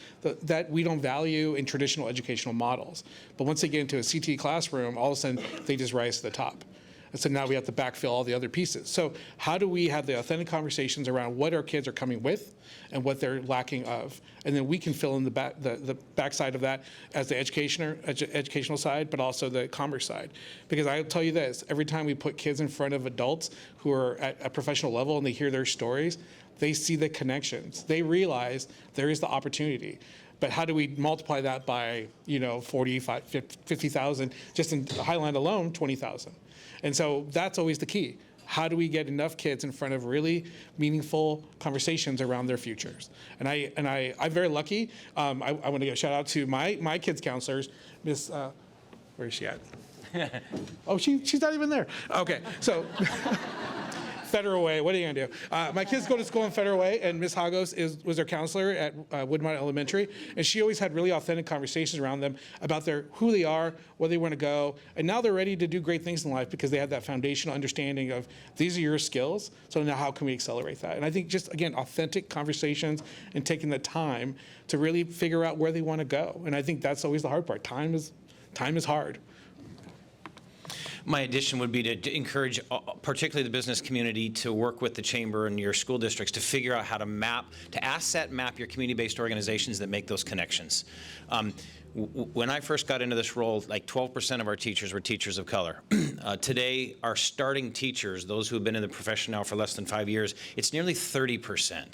Speaker 6: that we don't value in traditional educational models. But once they get into a CT classroom, all of a sudden they just rise to the top. And so now we have to backfill all the other pieces. So how do we have the authentic conversations around what our kids are coming with and what they're lacking of? And then we can fill in the backside of that as the educational side, but also the commerce side. Because I'll tell you this, every time we put kids in front of adults who are at a professional level and they hear their stories, they see the connections. They realize there is the opportunity. But how do we multiply that by 50,000, just in Highland alone, 20,000? And so that's always the key. How do we get enough kids in front of really meaningful conversations around their futures? And I'm very lucky. I want to give a shout out to my kids counselors, Miss, where is she at? Oh, she's not even there. Okay, so Federal Way, what are you gonna do? My kids go to school in Federal Way, and Miss Hagos was their counselor at Woodmont Elementary, and she always had really authentic conversations around them about who they are, where they want to go, and now they're ready to do great things in life because they have that foundational understanding of these are your skills, so now how can we accelerate that? And I think just, again, authentic conversations and taking the time to really figure out where they want to go, and I think that's always the hard part. Time is hard.
Speaker 4: My addition would be to encourage, particularly the business community, to work with the chamber and your school districts to figure out how to asset map your community-based organizations that make those connections. When I first got into this role, like 12% of our teachers were teachers of color. Today, our starting teachers, those who have been in the profession now for less than 5 years, it's nearly 30%.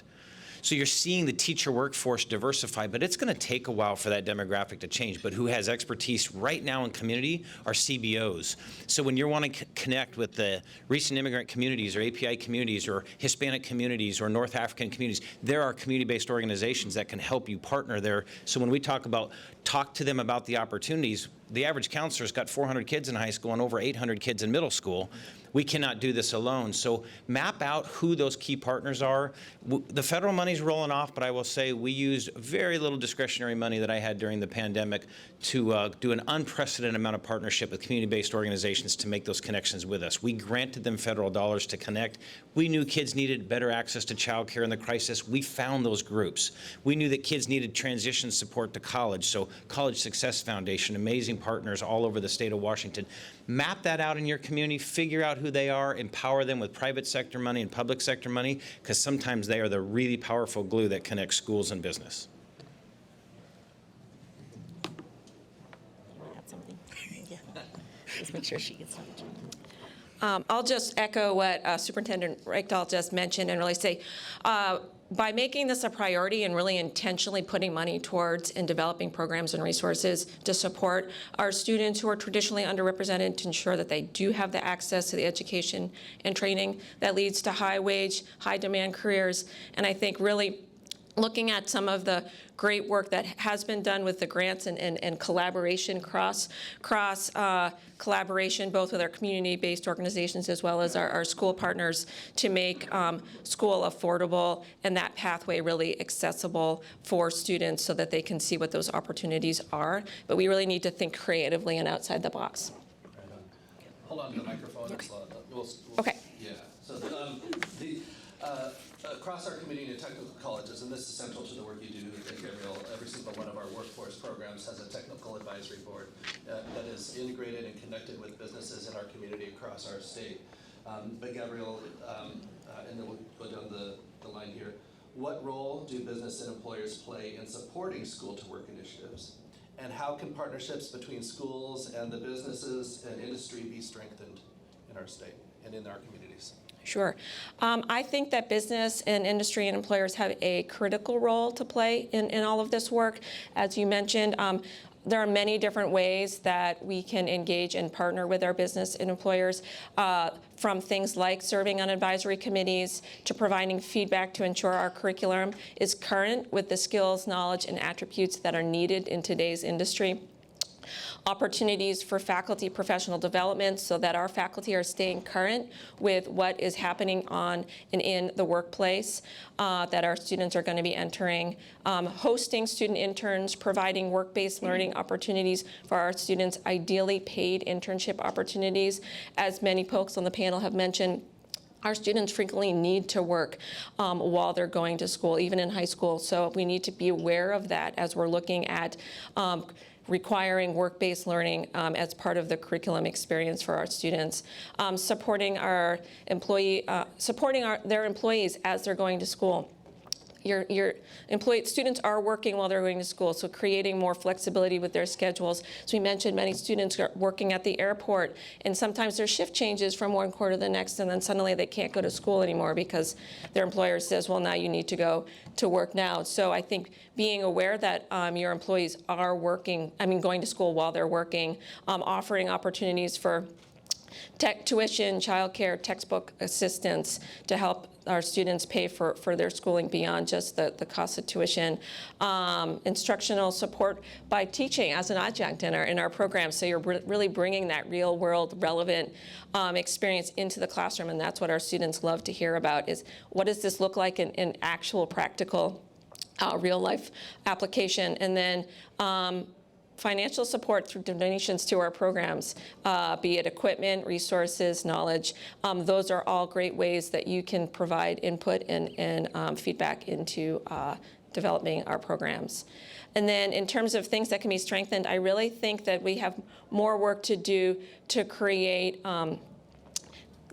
Speaker 4: So you're seeing the teacher workforce diversify, but it's going to take a while for that demographic to change. But who has expertise right now in community are CBOs. So when you're wanting to connect with the recent immigrant communities or API communities or Hispanic communities or North African communities, there are community-based organizations that can help you partner there. So when we talk to them about the opportunities, the average counselor's got 400 kids in high school and over 800 kids in middle school. We cannot do this alone. So map out who those key partners are. The federal money's rolling off, but I will say we used very little discretionary money that I had during the pandemic to do an unprecedented amount of partnership with community-based organizations to make those connections with us. We granted them federal dollars to connect. We knew kids needed better access to childcare in the crisis. We found those groups. We knew that kids needed transition support to college, so College Success Foundation, amazing partners all over the state of Washington. Map that out in your community, figure out who they are, empower them with private sector money and public sector money, because sometimes they are the really powerful glue that connects schools and business.
Speaker 7: Add something? Yeah. Just make sure she gets something.
Speaker 8: I'll just echo what Superintendent Reykdal just mentioned and really say, by making this a priority and really intentionally putting money towards and developing programs and resources to support our students who are traditionally underrepresented, to ensure that they do have the access to the education and training that leads to high wage, high demand careers. And I think really looking at some of the great work that has been done with the grants and collaboration, cross collaboration, both with our community-based organizations as well as our school partners, to make school affordable and that pathway really accessible for students so that they can see what those opportunities are. But we really need to think creatively and outside the box.
Speaker 5: Hold on to the microphone.
Speaker 8: Okay.
Speaker 5: We'll,
Speaker 8: Okay.
Speaker 5: Yeah. So across our community and technical colleges, and this is central to the work you do, Gabriel, every single one of our workforce programs has a technical advisory board that is integrated and connected with businesses in our community across our state. But Gabriel, and then we'll go down the line here. What role do business and employers play in supporting school-to-work initiatives? And how can partnerships between schools and the businesses and industry be strengthened in our state and in our communities?
Speaker 8: Sure. I think that business and industry and employers have a critical role to play in all of this work. As you mentioned, there are many different ways that we can engage and partner with our business and employers, from things like serving on advisory committees to providing feedback to ensure our curriculum is current with the skills, knowledge, and attributes that are needed in today's industry. Opportunities for faculty professional development so that our faculty are staying current with what is happening on and in the workplace that our students are going to be entering. Hosting student interns, providing work-based learning opportunities for our students, ideally paid internship opportunities. As many folks on the panel have mentioned, our students frequently need to work while they're going to school, even in high school. So we need to be aware of that as we're looking at requiring work-based learning as part of the curriculum experience for our students, supporting their employees as they're going to school. Your students are working while they're going to school, so creating more flexibility with their schedules. So we mentioned many students are working at the airport, and sometimes their shift changes from one quarter to the next, and then suddenly they can't go to school anymore because their employer says, well, now you need to go to work now. So I think being aware that your employees are going to school while they're working, offering opportunities for tuition, childcare, textbook assistance to help our students pay for their schooling beyond just the cost of tuition. Instructional support by teaching as an adjunct in our program, so you're really bringing that real world relevant experience into the classroom, and that's what our students love to hear about, is what does this look like in actual practical real life application. And then financial support through donations to our programs, be it equipment, resources, knowledge. Those are all great ways that you can provide input and feedback into developing our programs. And then in terms of things that can be strengthened, I really think that we have more work to do to create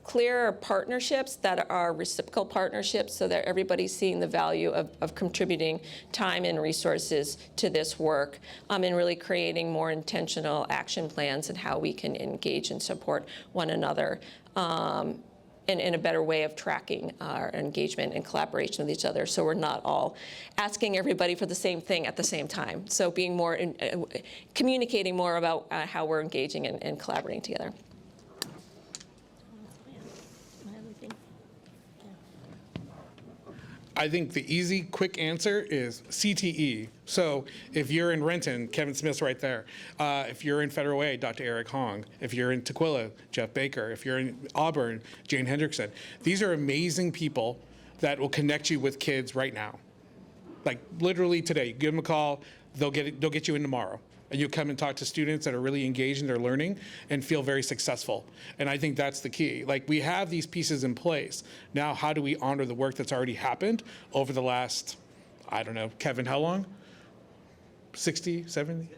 Speaker 8: clearer partnerships that are reciprocal partnerships, so that everybody's seeing the value of contributing time and resources to this work, and really creating more intentional action plans and how we can engage and support one another in a better way of tracking our engagement and collaboration with each other, so we're not all asking everybody for the same thing at the same time. So being more, communicating more about how we're engaging and collaborating together.
Speaker 6: I think the easy, quick answer is CTE. So if you're in Renton, Kevin Smith's right there. If you're in Federal Way, Dr. Eric Hong. If you're in Tukwila, Jeff Baker. If you're in Auburn, Jane Hendrickson. These are amazing people that will connect you with kids right now. Like literally today, give them a call, they'll get you in tomorrow. And you'll come and talk to students that are really engaged in their learning and feel very successful. And I think that's the key. Like, we have these pieces in place. Now, how do we honor the work that's already happened over the last, I don't know, Kevin, how long? 60, 70?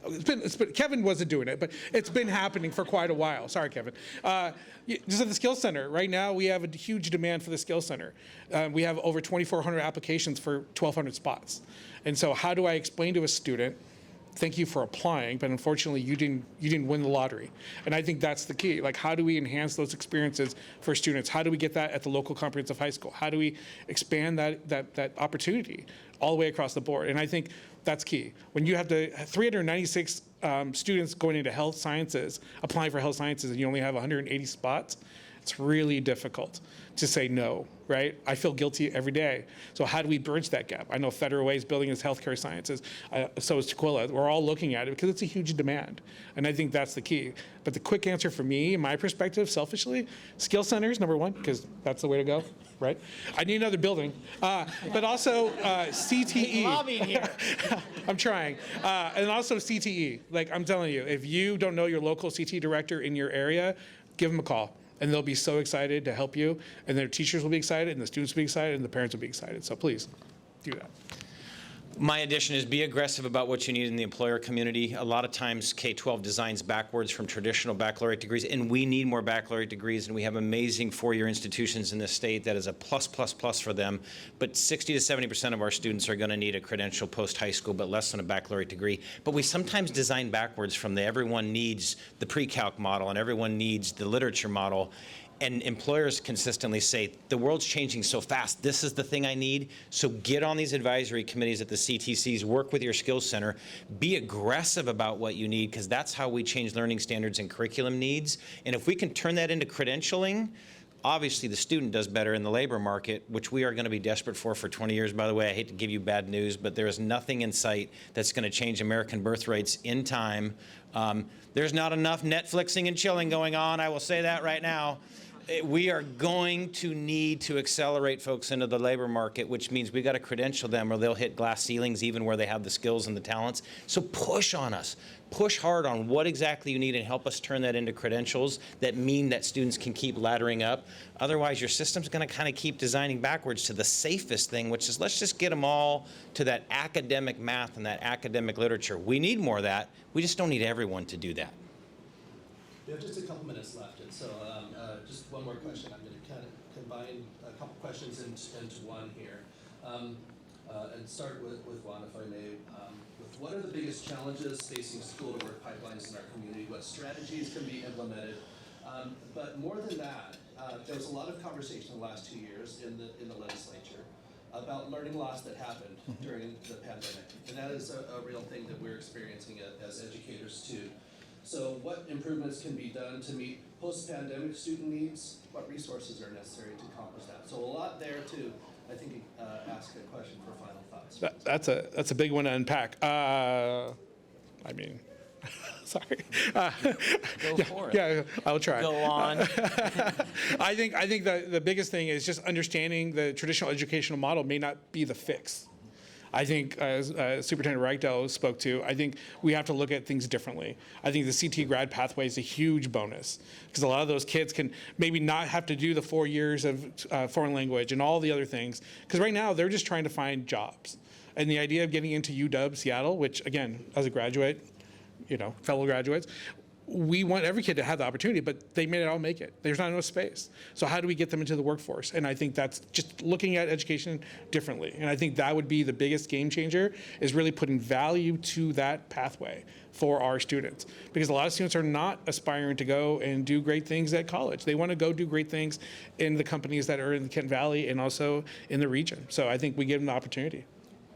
Speaker 6: It's been, Kevin wasn't doing it, but it's been happening for quite a while. Sorry, Kevin. Just at the Skills Center, right now we have a huge demand for the Skills Center. We have over 2,400 applications for 1,200 spots. And so how do I explain to a student thank you for applying, but unfortunately you didn't win the lottery. And I think that's the key. Like, how do we enhance those experiences for students? How do we get that at the local comprehensive high school? How do we expand that opportunity all the way across the board? And I think that's key. When you have 396 students going into health sciences, applying for health sciences, and you only have 180 spots, it's really difficult to say no, right? I feel guilty every day. So how do we bridge that gap? I know Federal Way is building its healthcare sciences, so is Tequila. We're all looking at it because it's a huge demand. And I think that's the key. But the quick answer for me, in my perspective, selfishly, skill centers, number one, because that's the way to go, right? I need another building. But also CTE.
Speaker 4: Lobbying here.
Speaker 6: I'm trying. And also CTE. Like, I'm telling you, if you don't know your local CTE director in your area, give them a call. And they'll be so excited to help you, and their teachers will be excited, and the students will be excited, and the parents will be excited. So please, do that.
Speaker 4: My addition is be aggressive about what you need in the employer community. A lot of times K-12 designs backwards from traditional baccalaureate degrees, and we need more baccalaureate degrees, and we have amazing four-year institutions in this state that is a plus, plus, plus for them. But 60 to 70% of our students are going to need a credential post-high school, but less than a baccalaureate degree. But we sometimes design backwards from the everyone needs the pre-calc model and everyone needs the literature model. And employers consistently say, the world's changing so fast, this is the thing I need. So get on these advisory committees at the CTCs, work with your skills center, be aggressive about what you need, because that's how we change learning standards and curriculum needs. And if we can turn that into credentialing, obviously the student does better in the labor market, which we are going to be desperate for 20 years. By the way, I hate to give you bad news, but there is nothing in sight that's going to change American birth rates in time. There's not enough Netflixing and chilling going on, I will say that right now. We are going to need to accelerate folks into the labor market, which means we got to credential them or they'll hit glass ceilings even where they have the skills and the talents. So push on us. Push hard on what exactly you need and help us turn that into credentials that mean that students can keep laddering up. Otherwise, your system's going to kind of keep designing backwards to the safest thing, which is let's just get them all to that academic math and that academic literature. We need more of that. We just don't need everyone to do that.
Speaker 5: We have just a couple minutes left, and so just one more question. I'm going to kind of combine a couple questions into one here, and start with one, if I may. With what are the biggest challenges facing school-to-work pipelines in our community? What strategies can be implemented? But more than that, there was a lot of conversation in the last 2 years in the legislature about learning loss that happened during the pandemic, and that is a real thing that we're experiencing as educators too. So what improvements can be done to meet post-pandemic student needs? What resources are necessary to accomplish that? So a lot there to, I think, ask a question for final thoughts.
Speaker 6: That's a big one to unpack. I mean, sorry.
Speaker 4: Go for it.
Speaker 6: Yeah, I'll try.
Speaker 4: Go on.
Speaker 6: I think the biggest thing is just understanding the traditional educational model may not be the fix. I think, as Superintendent Reykdal spoke to, I think we have to look at things differently. I think the CT grad pathway is a huge bonus because a lot of those kids can maybe not have to do the 4 years of foreign language and all the other things, because right now they're just trying to find jobs. And the idea of getting into UW Seattle, which again, as a graduate, fellow graduates, we want every kid to have the opportunity, but they may not all make it. There's not enough space. So how do we get them into the workforce? And I think that's just looking at education differently. And I think that would be the biggest game changer, is really putting value to that pathway for our students. Because a lot of students are not aspiring to go and do great things at college. They want to go do great things in the companies that are in the Kent Valley and also in the region. So I think we give them the opportunity.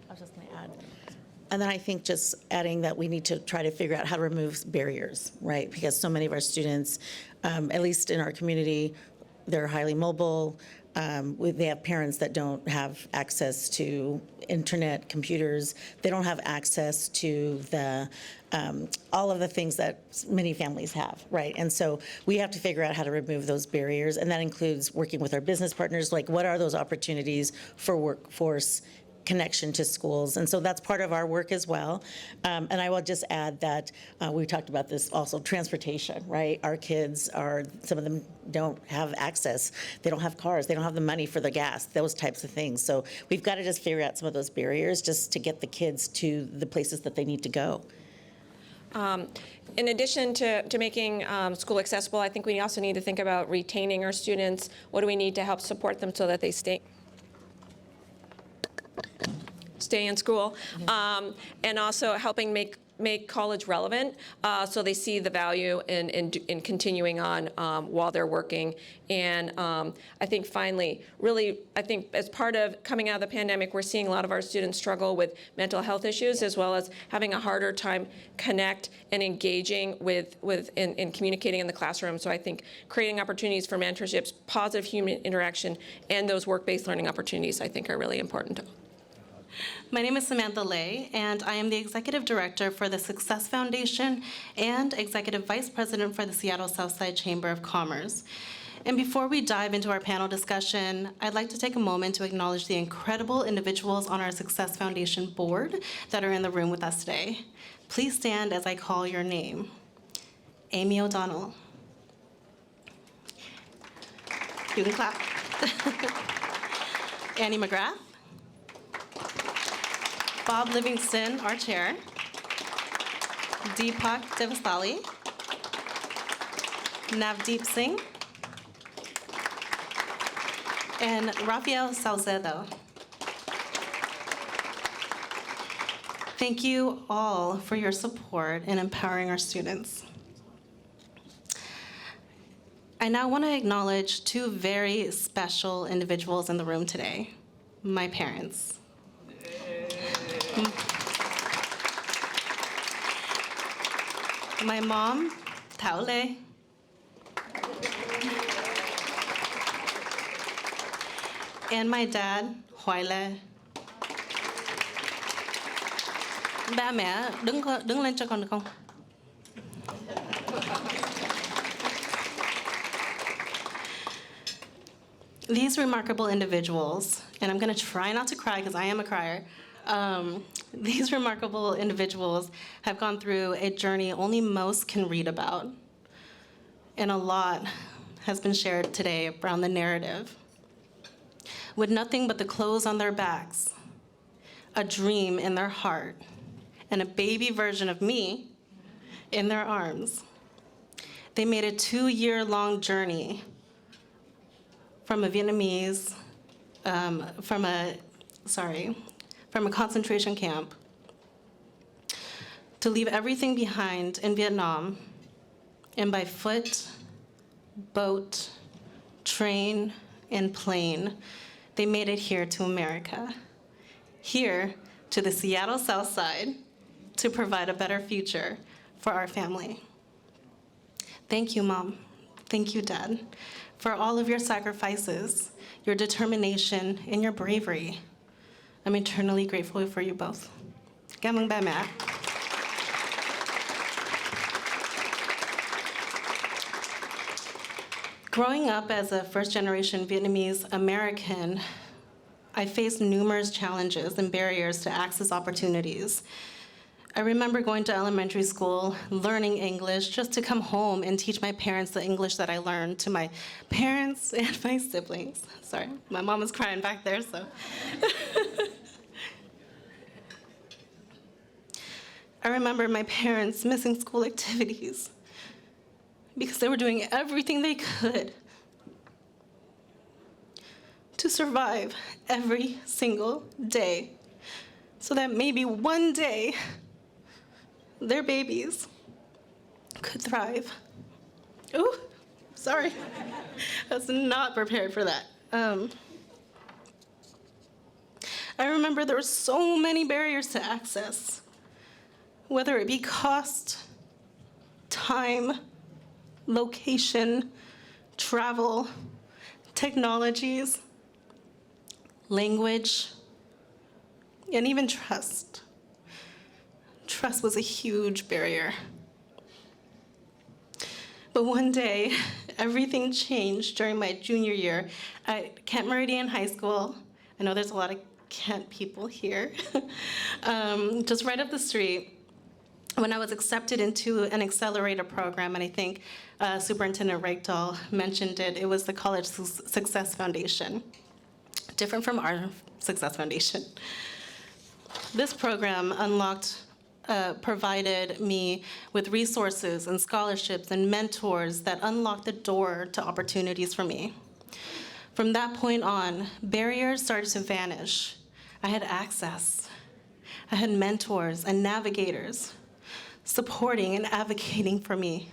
Speaker 7: I was just going to add. And then I think just adding that we need to try to figure out how to remove barriers, right? Because so many of our students, at least in our community, they're highly mobile. They have parents that don't have access to internet, computers. They don't have access to the all of the things that many families have, right? And so we have to figure out how to remove those barriers, and that includes working with our business partners, like what are those opportunities for workforce connection to schools. And so that's part of our work as well. And I will just add that we talked about this also, transportation, right? Our kids some of them don't have access. They don't have cars. They don't have the money for the gas, those types of things. So we've got to just figure out some of those barriers just to get the kids to the places that they need to go.
Speaker 8: In addition to making school accessible, I think we also need to think about retaining our students. What do we need to help support them so that they stay in school, and also helping make make college relevant, so they see the value in continuing on while they're working. And I think finally, really, I think as part of coming out of the pandemic, we're seeing a lot of our students struggle with mental health issues, as well as having a harder time connect and engaging in communicating in the classroom. So I think creating opportunities for mentorships, positive human interaction, and those work-based learning opportunities, I think, are really important.
Speaker 9: My name is Samantha Lay, and I am the Executive Director for the Success Foundation and Executive Vice President for the Seattle Southside Chamber of Commerce. And before we dive into our panel discussion, I'd like to take a moment to acknowledge the incredible individuals on our Success Foundation board that are in the room with us today. Please stand as I call your name. Amy O'Donnell. You can clap. Annie McGrath. Bob Livingston, our chair. Deepak Devasali. Navdeep Singh. And Rafael Salcedo. Thank you all for your support in empowering our students. I now want to acknowledge two very special individuals in the room today, my parents. My mom, Taule. And my dad, Hoyle. Ba mẹ, đứng lên cho con được không? These remarkable individuals, and I'm going to try not to cry because I am a crier. These remarkable individuals have gone through a journey only most can read about. And a lot has been shared today around the narrative. With nothing but the clothes on their backs, a dream in their heart, and a baby version of me in their arms, they made a 2-year-long journey from a Vietnamese, from a concentration camp to leave everything behind in Vietnam, and by foot, boat, train, and plane, they made it here to America, here to the Seattle Southside, to provide a better future for our family. Thank you, Mom. Thank you, Dad, for all of your sacrifices, your determination, and your bravery. I'm eternally grateful for you both. Cảm ơn ba mẹ. Growing up as a first-generation Vietnamese American, I faced numerous challenges and barriers to access opportunities. I remember going to elementary school, learning English, just to come home and teach my parents the English that I learned to my parents and my siblings. Sorry, my mom was crying back there, so. I remember my parents missing school activities because they were doing everything they could to survive every single day so that maybe one day their babies could thrive. Ooh, sorry. I was not prepared for that. I remember there were so many barriers to access, whether it be cost, time, location, travel, technologies, language, and even trust. Trust was a huge barrier. But one day, everything changed during my junior year at Kent Meridian High School. I know there's a lot of Kent people here. Just right up the street, when I was accepted into an accelerator program, and I think Superintendent Reykdal mentioned it, it was the College Success Foundation, different from our Success Foundation. This program provided me with resources and scholarships and mentors that unlocked the door to opportunities for me. From that point on, barriers started to vanish. I had access. I had mentors and navigators supporting and advocating for me.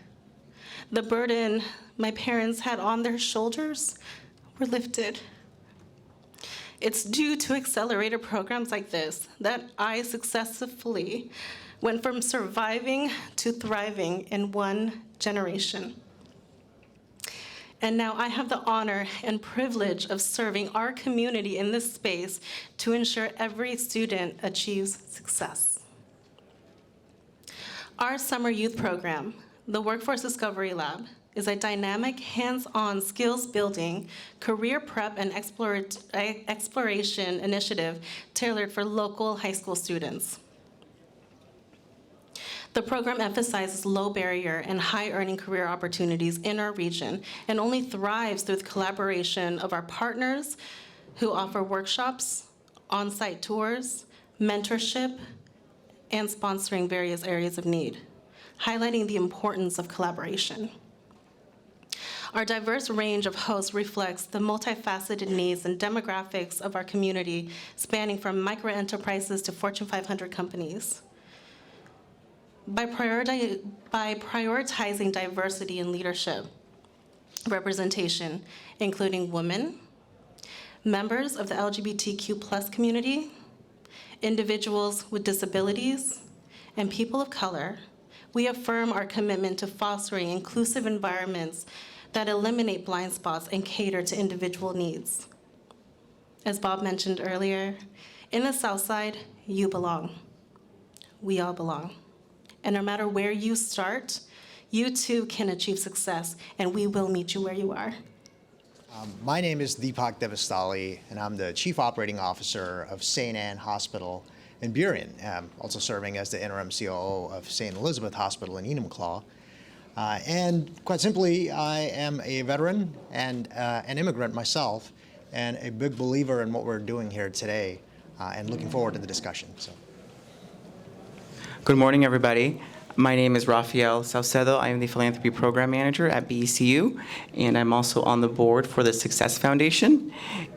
Speaker 9: The burden my parents had on their shoulders were lifted. It's due to accelerator programs like this that I successfully went from surviving to thriving in one generation. And now I have the honor and privilege of serving our community in this space to ensure every student achieves success. Our summer youth program, the Workforce Discovery Lab, is a dynamic, hands-on skills-building, career prep, and exploration initiative tailored for local high school students. The program emphasizes low barrier and high earning career opportunities in our region and only thrives through the collaboration of our partners who offer workshops, on-site tours, mentorship, and sponsoring various areas of need, highlighting the importance of collaboration. Our diverse range of hosts reflects the multifaceted needs and demographics of our community, spanning from micro-enterprises to Fortune 500 companies. By prioritizing diversity in leadership representation, including women, members of the LGBTQ+ community, individuals with disabilities, and people of color, we affirm our commitment to fostering inclusive environments that eliminate blind spots and cater to individual needs. As Bob mentioned earlier, in the Southside, you belong. We all belong. And no matter where you start, you too can achieve success, and we will meet you where you are.
Speaker 10: My name is Deepak Devastali, and I'm the Chief Operating Officer of St. Anne Hospital in Burien, also serving as the interim COO of St. Elizabeth Hospital in Enumclaw. And quite simply, I am a veteran and an immigrant myself, and a big believer in what we're doing here today, and looking forward to the discussion. So.
Speaker 11: Good morning, everybody. My name is Rafael Saucedo. I am the Philanthropy Program Manager at BECU, and I'm also on the board for the Success Foundation.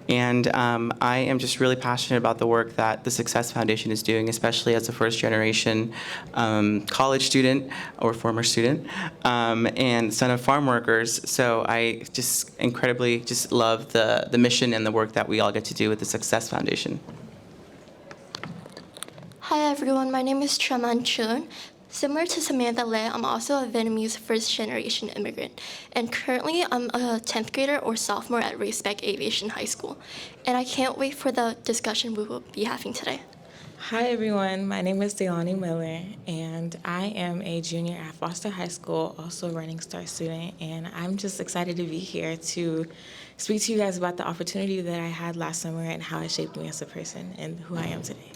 Speaker 11: And I am just really passionate about the work that the Success Foundation is doing, especially as a first-generation college student or former student and son of farm workers. So I just incredibly just love the mission and the work that we all get to do with the Success Foundation.
Speaker 12: Hi everyone, my name is Traman Chun. Similar to Samantha Le, I'm also a Vietnamese first-generation immigrant, and currently I'm a 10th grader or sophomore at Respect Aviation High School, and I can't wait for the discussion we will be having today.
Speaker 13: Hi everyone, my name is Delaney Miller, and I am a junior at Foster High School, also a Running Star student, and I'm just excited to be here to speak to you guys about the opportunity that I had last summer and how it shaped me as a person and who I am today.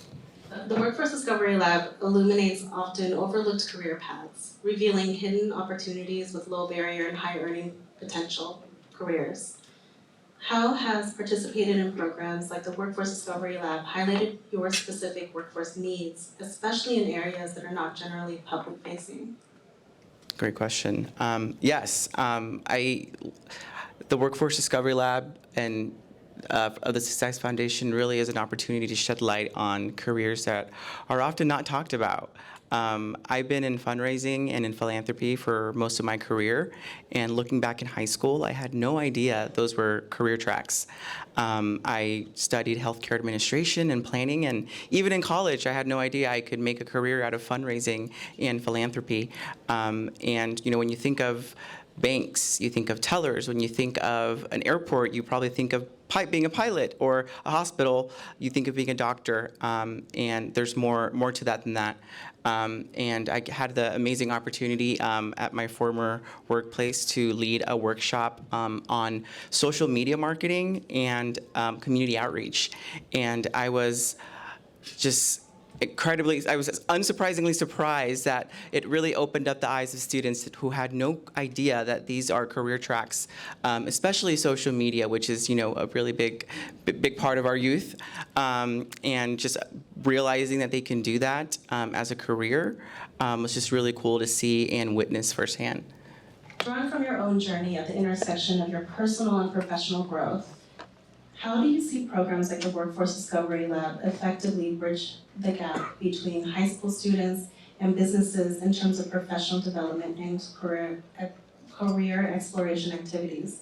Speaker 9: The Workforce Discovery Lab illuminates often overlooked career paths, revealing hidden opportunities with low barrier and high earning potential careers. How has participating in programs like the Workforce Discovery Lab highlighted your specific workforce needs, especially in areas that are not generally public facing?
Speaker 11: Great question. Yes, the Workforce Discovery Lab and of the Success Foundation really is an opportunity to shed light on careers that are often not talked about. I've been in fundraising and in philanthropy for most of my career, and looking back in high school, I had no idea those were career tracks. I studied healthcare administration and planning, and even in college, I had no idea I could make a career out of fundraising and philanthropy. And you know, when you think of banks, you think of tellers. When you think of an airport, you probably think of being a pilot, or a hospital, you think of being a doctor, and there's more to that than that. And I had the amazing opportunity at my former workplace to lead a workshop on social media marketing and community outreach. And I was just I was unsurprisingly surprised that it really opened up the eyes of students who had no idea that these are career tracks, especially social media, which is, you know, a really big part of our youth, and just realizing that they can do that as a career was just really cool to see and witness firsthand.
Speaker 9: Drawing from your own journey at the intersection of your personal and professional growth, how do you see programs like the Workforce Discovery Lab effectively bridge the gap between high school students and businesses in terms of professional development and career exploration activities.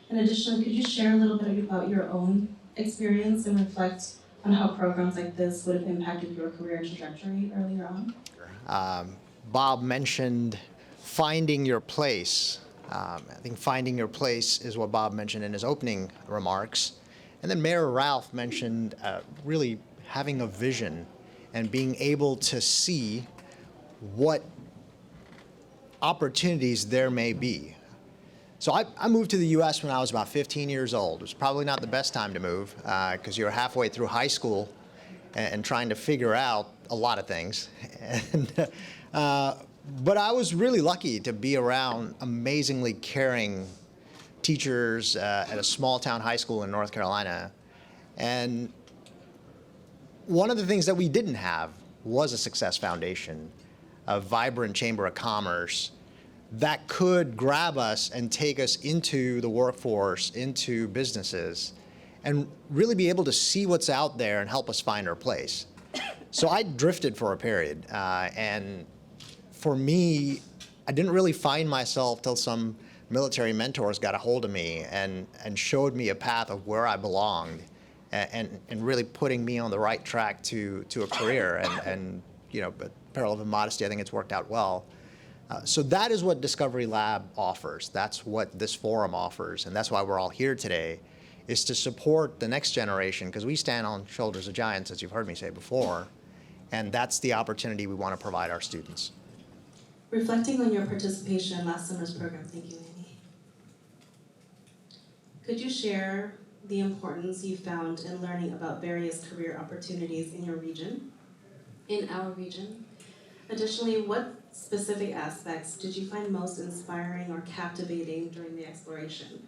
Speaker 9: And additionally, could you share a little bit about your own experience and reflect on how programs like this would have impacted your career trajectory earlier on?
Speaker 10: Bob mentioned finding your place. I think finding your place is what Bob mentioned in his opening remarks. And then Mayor Ralph mentioned really having a vision and being able to see what opportunities there may be. So I moved to the U.S. when I was about 15 years old. It was probably not the best time to move because you're halfway through high school and trying to figure out a lot of things. But I was really lucky to be around amazingly caring teachers at a small town high school in North Carolina. And one of the things that we didn't have was a Success Foundation, a vibrant chamber of commerce that could grab us and take us into the workforce, into businesses, and really be able to see what's out there and help us find our place. So I drifted for a period, and for me, I didn't really find myself till some military mentors got a hold of me and showed me a path of where I belonged, and really putting me on the right track to a career. And you know, but peril of immodesty, I think it's worked out well. So that is what Discovery Lab offers. That's what this forum offers, and that's why we're all here today, is to support the next generation, because we stand on shoulders of giants, as you've heard me say before, and that's the opportunity we want to provide our students.
Speaker 9: Reflecting on your participation in last summer's program, thank you, Annie. Could you share the importance you found in learning about various career opportunities in your region, in our region? Additionally, what specific aspects did you find most inspiring or captivating during the exploration?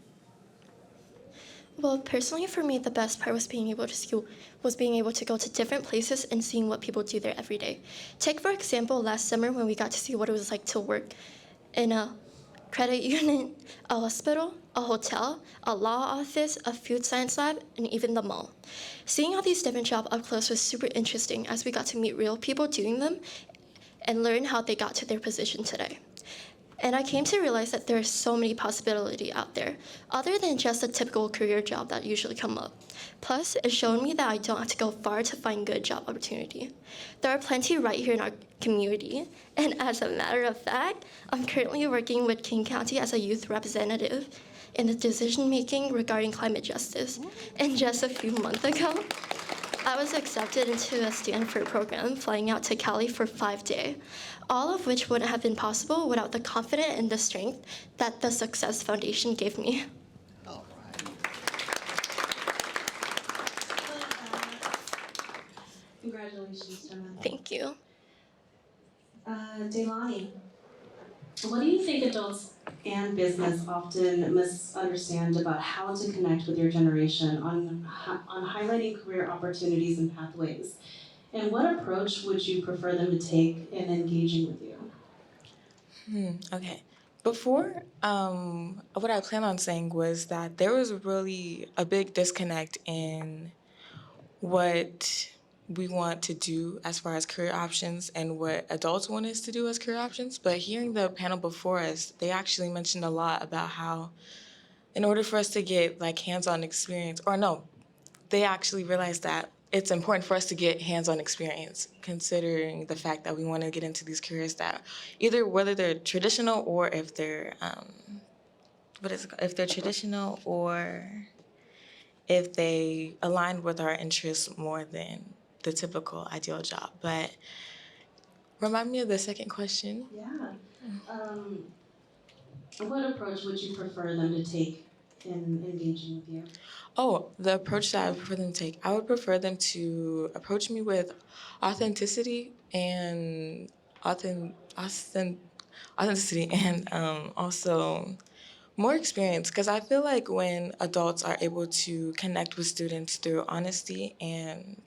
Speaker 12: Well, personally for me, the best part was being able to go to different places and seeing what people do there every day. Take, for example, last summer when we got to see what it was like to work in a credit union, a hospital, a hotel, a law office, a food science lab, and even the mall. Seeing all these different jobs up close was super interesting as we got to meet real people doing them and learn how they got to their position today. And I came to realize that there are so many possibilities out there, other than just a typical career job that usually come up. Plus, it showed me that I don't have to go far to find good job opportunity. There are plenty right here in our community, and as a matter of fact, I'm currently working with King County as a youth representative in the decision-making regarding climate justice. And just a few months ago, I was accepted into a Stanford program, flying out to Cali for 5 days, all of which wouldn't have been possible without the confidence and the strength that the Success Foundation gave me.
Speaker 10: All right.
Speaker 9: Congratulations, Gerstman.
Speaker 12: Thank you.
Speaker 9: Delaney, what do you think adults and business often misunderstand about how to connect with your generation on highlighting career opportunities and pathways? And what approach would you prefer them to take in engaging with you?
Speaker 13: Okay. Before, what I planned on saying was that there was really a big disconnect in what we want to do as far as career options and what adults want us to do as career options. But hearing the panel before us, they actually mentioned a lot about how in order for us to get like hands-on experience, or no, they actually realized that it's important for us to get hands-on experience, considering the fact that we want to get into these careers that either whether they're traditional or if they're if they're traditional or if they align with our interests more than the typical ideal job. But remind me of the second question.
Speaker 9: Yeah. What approach would you prefer them to take in engaging with you?
Speaker 13: Oh, the approach that I would prefer them to take. I would prefer them to approach me with authenticity and authenticity and also more experience, because I feel like when adults are able to connect with students through honesty and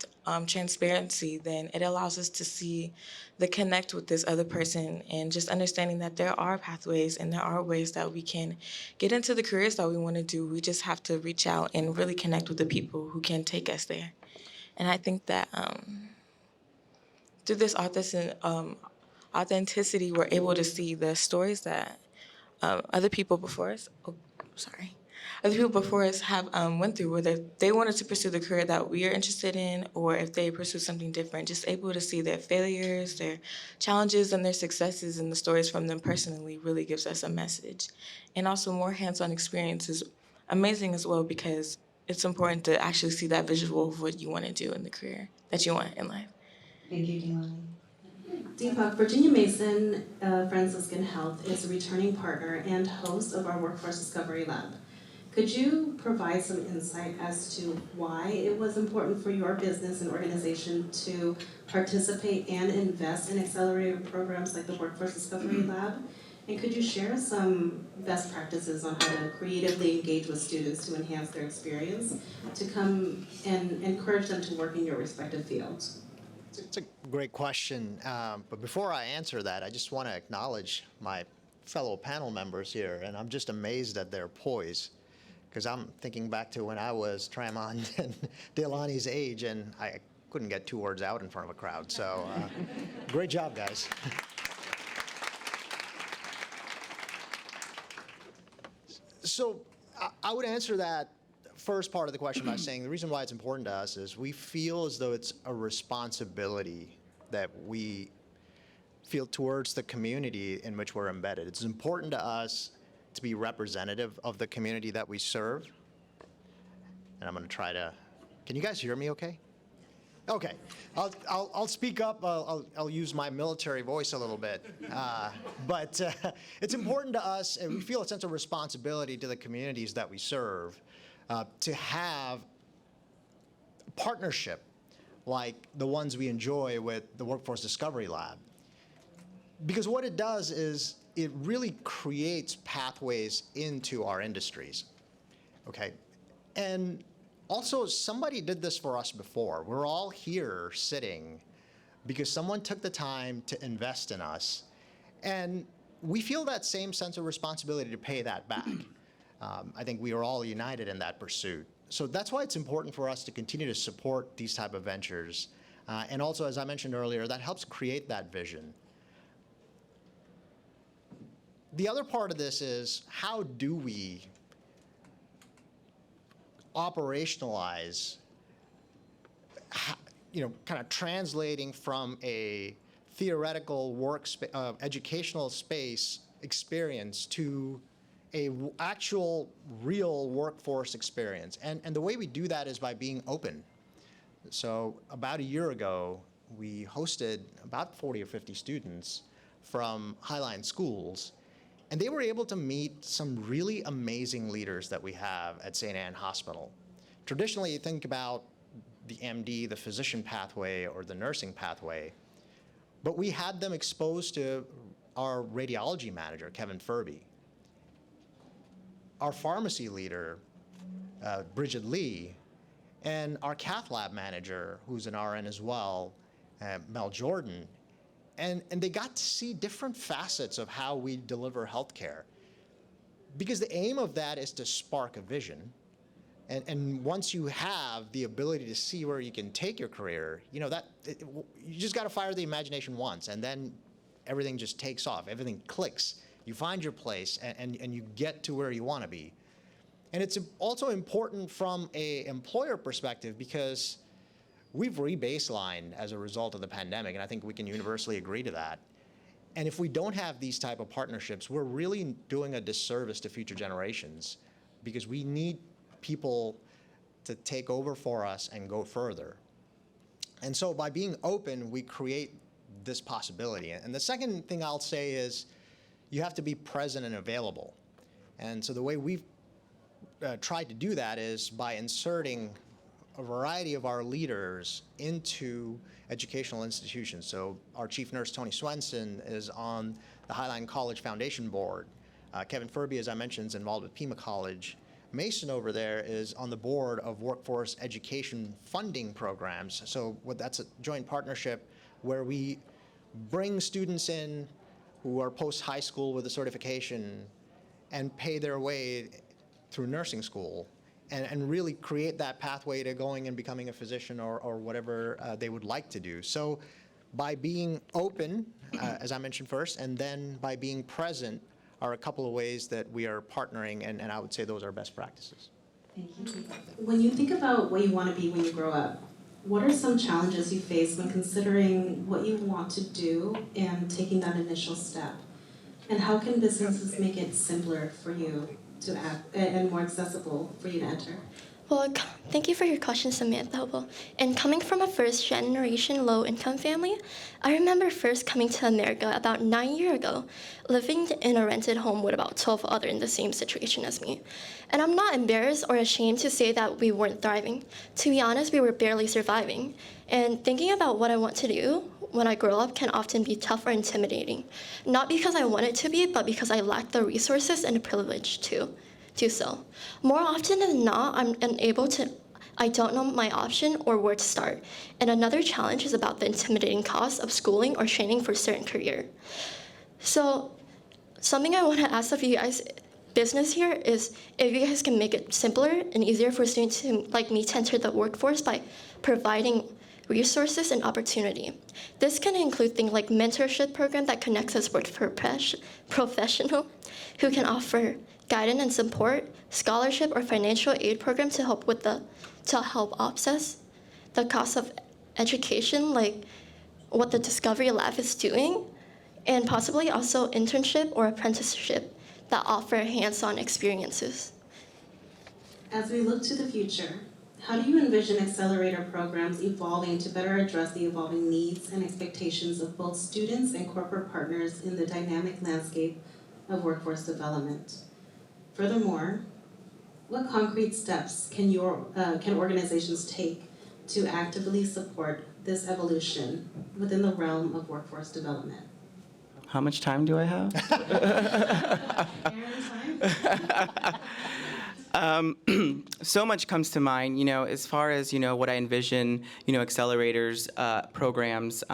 Speaker 13: transparency, then it allows us to see the connect with this other person and just understanding that there are pathways and there are ways that we can get into the careers that we want to do. We just have to reach out and really connect with the people who can take us there. And I think that through this authenticity, we're able to see the stories that other people before us, other people before us have went through, whether they wanted to pursue the career that we are interested in, or if they pursue something different, just able to see their failures, their challenges, and their successes, and the stories from them personally really gives us a message. And also more hands-on experience is amazing as well, because it's important to actually see that visual of what you want to do in the career that you want in life.
Speaker 9: Thank you, Delaney. Deepak, Virginia Mason Franciscan Health is a returning partner and host of our Workforce Discovery Lab. Could you provide some insight as to why it was important for your business and organization to participate and invest in accelerator programs like the Workforce Discovery Lab? And could you share some best practices on how to creatively engage with students to enhance their experience, to come and encourage them to work in your respective fields?
Speaker 10: It's a great question, but before I answer that, I just want to acknowledge my fellow panel members here, and I'm just amazed at their poise, because I'm thinking back to when I was Tramon and Delaney's age, and I couldn't get 2 words out in front of a crowd, so great job, guys. So I would answer that first part of the question by saying the reason why it's important to us is we feel as though it's a responsibility that we feel towards the community in which we're embedded. It's important to us to be representative of the community that we serve. And I'm going to try to, can you guys hear me okay? Okay, I'll speak up. I'll use my military voice a little bit. But it's important to us, and we feel a sense of responsibility to the communities that we serve, to have a partnership like the ones we enjoy with the Workforce Discovery Lab. Because what it does is it really creates pathways into our industries, okay? And also, somebody did this for us before. We're all here sitting because someone took the time to invest in us, and we feel that same sense of responsibility to pay that back. I think we are all united in that pursuit. So that's why it's important for us to continue to support these type of ventures. And also, as I mentioned earlier, that helps create that vision. The other part of this is, how do we operationalize, kind of translating from a theoretical educational space experience to a actual real workforce experience. And the way we do that is by being open. So about a year ago, we hosted about 40 or 50 students from Highline schools, and they were able to meet some really amazing leaders that we have at St. Anne Hospital. Traditionally, you think about the MD, the physician pathway, or the nursing pathway, but we had them exposed to our radiology manager, Kevin Furby, our pharmacy leader, Bridget Lee, and our cath lab manager, who's an RN as well, Mel Jordan. And they got to see different facets of how we deliver healthcare. Because the aim of that is to spark a vision. And once you have the ability to see where you can take your career, you just got to fire the imagination once, and then everything just takes off. Everything clicks. You find your place, and you get to where you want to be. And it's also important from an employer perspective, because we've re-baselined as a result of the pandemic, and I think we can universally agree to that. And if we don't have these type of partnerships, we're really doing a disservice to future generations, because we need people to take over for us and go further. And so by being open, we create this possibility. And the second thing I'll say is you have to be present and available. And so the way we've tried to do that is by inserting a variety of our leaders into educational institutions. So our chief nurse, Tony Swenson, is on the Highline College Foundation Board. Kevin Furby, as I mentioned, is involved with Pima College. Mason over there is on the board of workforce education funding programs. So that's a joint partnership where we bring students in who are post-high school with a certification and pay their way through nursing school, and really create that pathway to going and becoming a physician or whatever they would like to do. So by being open, as I mentioned first, and then by being present are a couple of ways that we are partnering, and I would say those are best practices.
Speaker 9: Thank you. When you think about what you want to be when you grow up, what are some challenges you face when considering what you want to do and taking that initial step? And how can businesses make it simpler for you to act and more accessible for you to enter?
Speaker 12: Well, thank you for your question, Samantha. Well, and coming from a first-generation low-income family, I remember first coming to America about 9 years ago, living in a rented home with about 12 others in the same situation as me. And I'm not embarrassed or ashamed to say that we weren't thriving. To be honest, we were barely surviving. And thinking about what I want to do when I grow up can often be tough or intimidating. Not because I want it to be, but because I lack the resources and the privilege to do so. More often than not, I'm unable to, I don't know my option or where to start. And another challenge is about the intimidating cost of schooling or training for a certain career. So something I want to ask of you guys, business here, is if you guys can make it simpler and easier for students like me to enter the workforce by providing resources and opportunity. This can include things like mentorship program that connects us with professional who can offer guidance and support, scholarship or financial aid program to help offset the cost of education, like what the Discovery Lab is doing, and possibly also internship or apprenticeship that offer hands-on experiences.
Speaker 9: As we look to the future, how do you envision accelerator programs evolving to better address the evolving needs and expectations of both students and corporate partners in the dynamic landscape of workforce development? Furthermore, what concrete steps can organizations take to actively support this evolution within the realm of workforce development?
Speaker 11: How much time do I have? So much comes to mind, as far as, what I envision, accelerators, programs,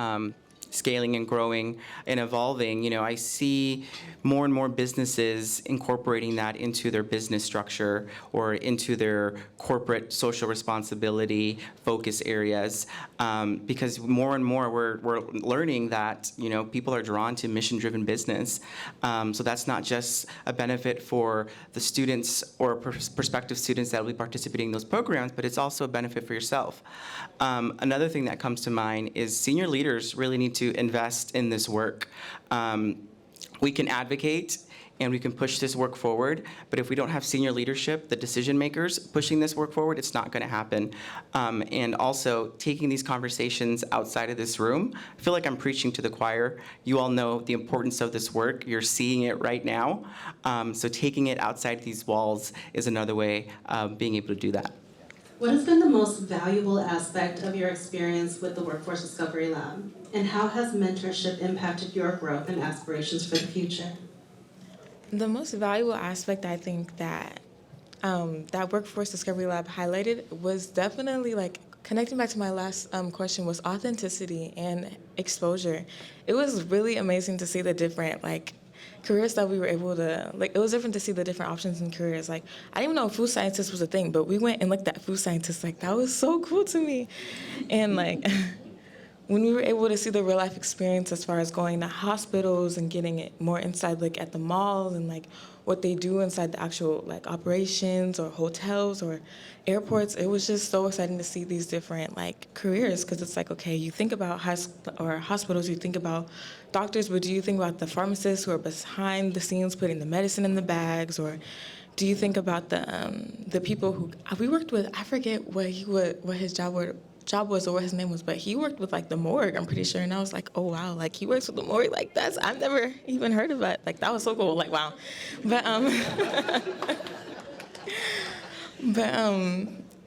Speaker 11: scaling and growing and evolving. I see more and more businesses incorporating that into their business structure or into their corporate social responsibility focus areas, because more and more we're learning that people are drawn to mission-driven business. So that's not just a benefit for the students or prospective students that will be participating in those programs, but it's also a benefit for yourself. Another thing that comes to mind is senior leaders really need to invest in this work. We can advocate and we can push this work forward, but if we don't have senior leadership, the decision makers pushing this work forward, it's not going to happen. And also taking these conversations outside of this room, I feel like I'm preaching to the choir. You all know the importance of this work. You're seeing it right now. So taking it outside these walls is another way of being able to do that.
Speaker 9: What has been the most valuable aspect of your experience with the Workforce Discovery Lab? And how has mentorship impacted your growth and aspirations for the future?
Speaker 13: The most valuable aspect I think that that Workforce Discovery Lab highlighted was definitely connecting back to my last question was authenticity and exposure. It was really amazing to see the different careers that we were able to, it was different to see the different options in careers. I didn't even know food scientist was a thing, but we went and looked at food scientists. That was so cool to me. And when we were able to see the real life experience as far as going to hospitals and getting it more inside at the malls and what they do inside the actual operations or hotels or airports, it was just so exciting to see these different careers, because it's okay, you think about hospitals, you think about doctors, but do you think about the pharmacists who are behind the scenes putting the medicine in the bags? Or do you think about the people who we worked with? I forget what his job was or what his name was, but he worked with the morgue, I'm pretty sure. And I was oh wow, he works with the morgue. That's, I've never even heard of it. That was so cool. Wow. But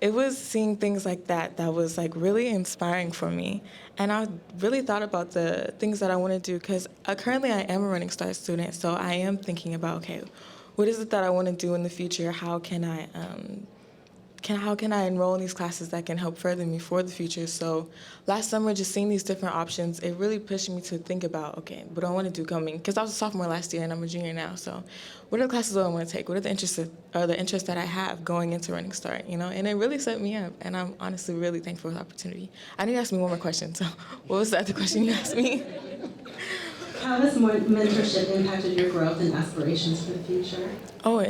Speaker 13: it was seeing things like that was really inspiring for me. And I really thought about the things that I want to do, because currently I am a Running Start student, so I am thinking about, okay, what is it that I want to do in the future? How can I how can I enroll in these classes that can help further me for the future? So last summer, just seeing these different options, it really pushed me to think about, okay, what do I want to do coming? Because I was a sophomore last year and I'm a junior now. So what are the classes that I want to take? What are the interests that I have going into Running Start? And it really set me up. And I'm honestly really thankful for the opportunity. I need to ask me one more question. So what was the other question you asked me?
Speaker 9: How has mentorship impacted your growth and aspirations for the future?
Speaker 13: Oh, it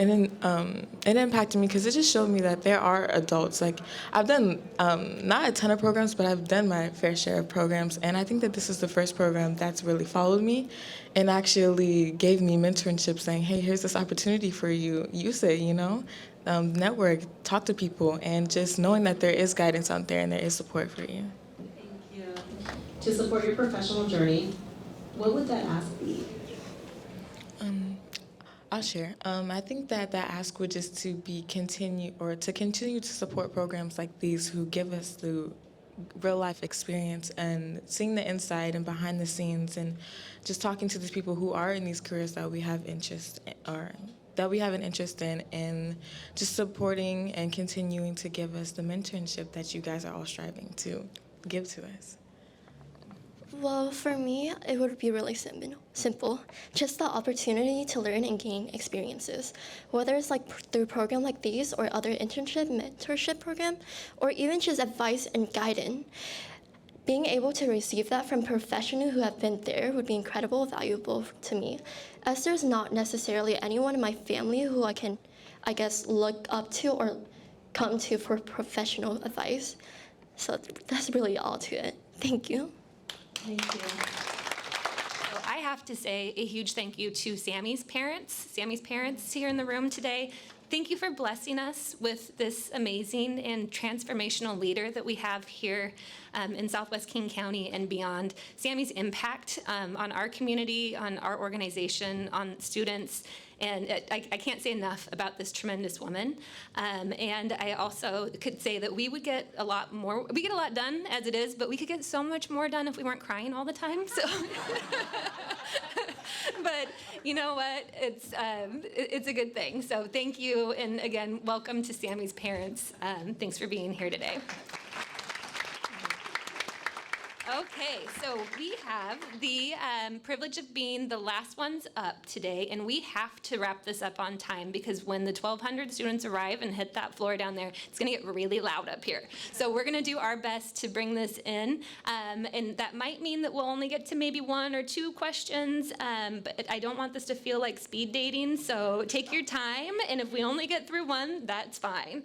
Speaker 13: impacted me because it just showed me that there are adults. Like, I've done not a ton of programs, but I've done my fair share of programs. And I think that this is the first program that's really followed me and actually gave me mentorship saying, hey, here's this opportunity for you. Use it, network, talk to people, and just knowing that there is guidance out there and there is support for you.
Speaker 9: Thank you. To support your professional journey, what would that ask be?
Speaker 13: I'll share. I think that ask would just to continue to support programs like these who give us the real life experience and seeing the inside and behind the scenes and just talking to these people who are in these careers that we have interest in and just supporting and continuing to give us the mentorship that you guys are all striving to give to us.
Speaker 12: Well, for me, it would be really simple. Just the opportunity to learn and gain experiences, whether it's through program like these or other internship, mentorship program, or even just advice and guidance. Being able to receive that from professionals who have been there would be incredibly valuable to me, as there's not necessarily anyone in my family who I can, look up to or come to for professional advice. So that's really all to it. Thank you.
Speaker 9: Thank you.
Speaker 3: So I have to say a huge thank you to Sammy's parents here in the room today. Thank you for blessing us with this amazing and transformational leader that we have here in Southwest King County and beyond. Sammy's impact on our community, on our organization, on students, and I can't say enough about this tremendous woman. And I also could say that we would get a lot more, we get a lot done as it is, but we could get so much more done if we weren't crying all the time, so. But you know what, it's a good thing. So thank you, and again, welcome to Sammy's parents. Thanks for being here today. Okay, so we have the privilege of being the last ones up today, and we have to wrap this up on time because when the 1,200 students arrive and hit that floor down there, it's gonna get really loud up here. So we're gonna do our best to bring this in, and that might mean that we'll only get to maybe 1 or 2 questions, but I don't want this to feel like speed dating, so take your time, and if we only get through 1, that's fine.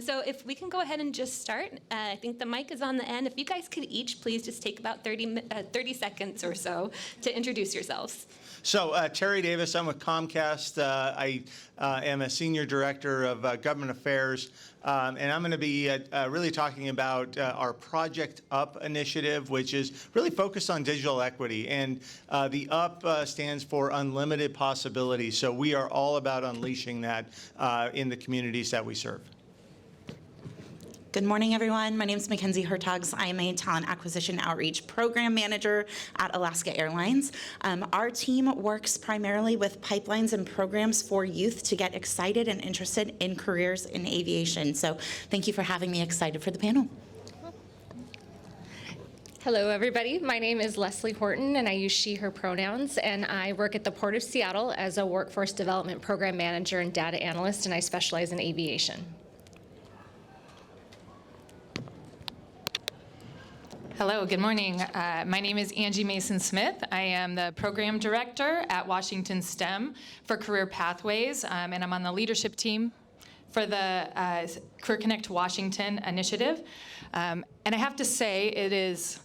Speaker 3: So if we can go ahead and just start, I think the mic is on the end. If you guys could each please just take about 30 seconds or so to introduce yourselves.
Speaker 14: So Terry Davis, I'm with Comcast. I am a senior director of government affairs, and I'm going to be really talking about our Project UP initiative, which is really focused on digital equity. And the UP stands for Unlimited Possibilities. So we are all about unleashing that in the communities that we serve.
Speaker 15: Good morning, everyone. My name is Mackenzie Hertogs. I am a Talent Acquisition Outreach Program Manager at Alaska Airlines. Our team works primarily with pipelines and programs for youth to get excited and interested in careers in aviation. So thank you for having me. Excited for the panel.
Speaker 16: Hello, everybody. My name is Leslie Horton, and I use she, her pronouns, and I work at the Port of Seattle as a Workforce Development Program Manager and Data Analyst, and I specialize in aviation.
Speaker 17: Hello, good morning. My name is Angie Mason-Smith. I am the Program Director at Washington STEM for Career Pathways, and I'm on the leadership team for the Career Connect Washington initiative. And I have to say, it is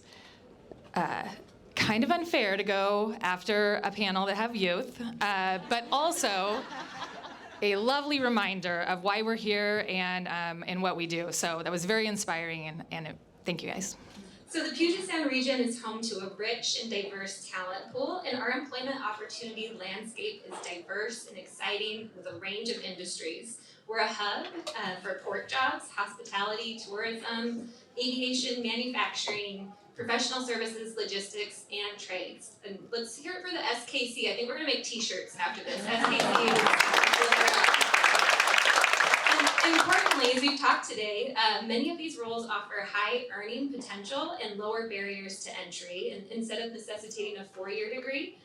Speaker 17: kind of unfair to go after a panel that have youth, but also a lovely reminder of why we're here and what we do. So that was very inspiring, and thank you guys.
Speaker 3: So the Puget Sound region is home to a rich and diverse talent pool, and our employment opportunity landscape is diverse and exciting with a range of industries. We're a hub for port jobs, hospitality, tourism, aviation, manufacturing, professional services, logistics, and trades. And let's hear it for the SKC. I think we're gonna make t-shirts after this. SKC. Importantly, as we've talked today, many of these roles offer high earning potential and lower barriers to entry. And instead of necessitating a 4-year degree,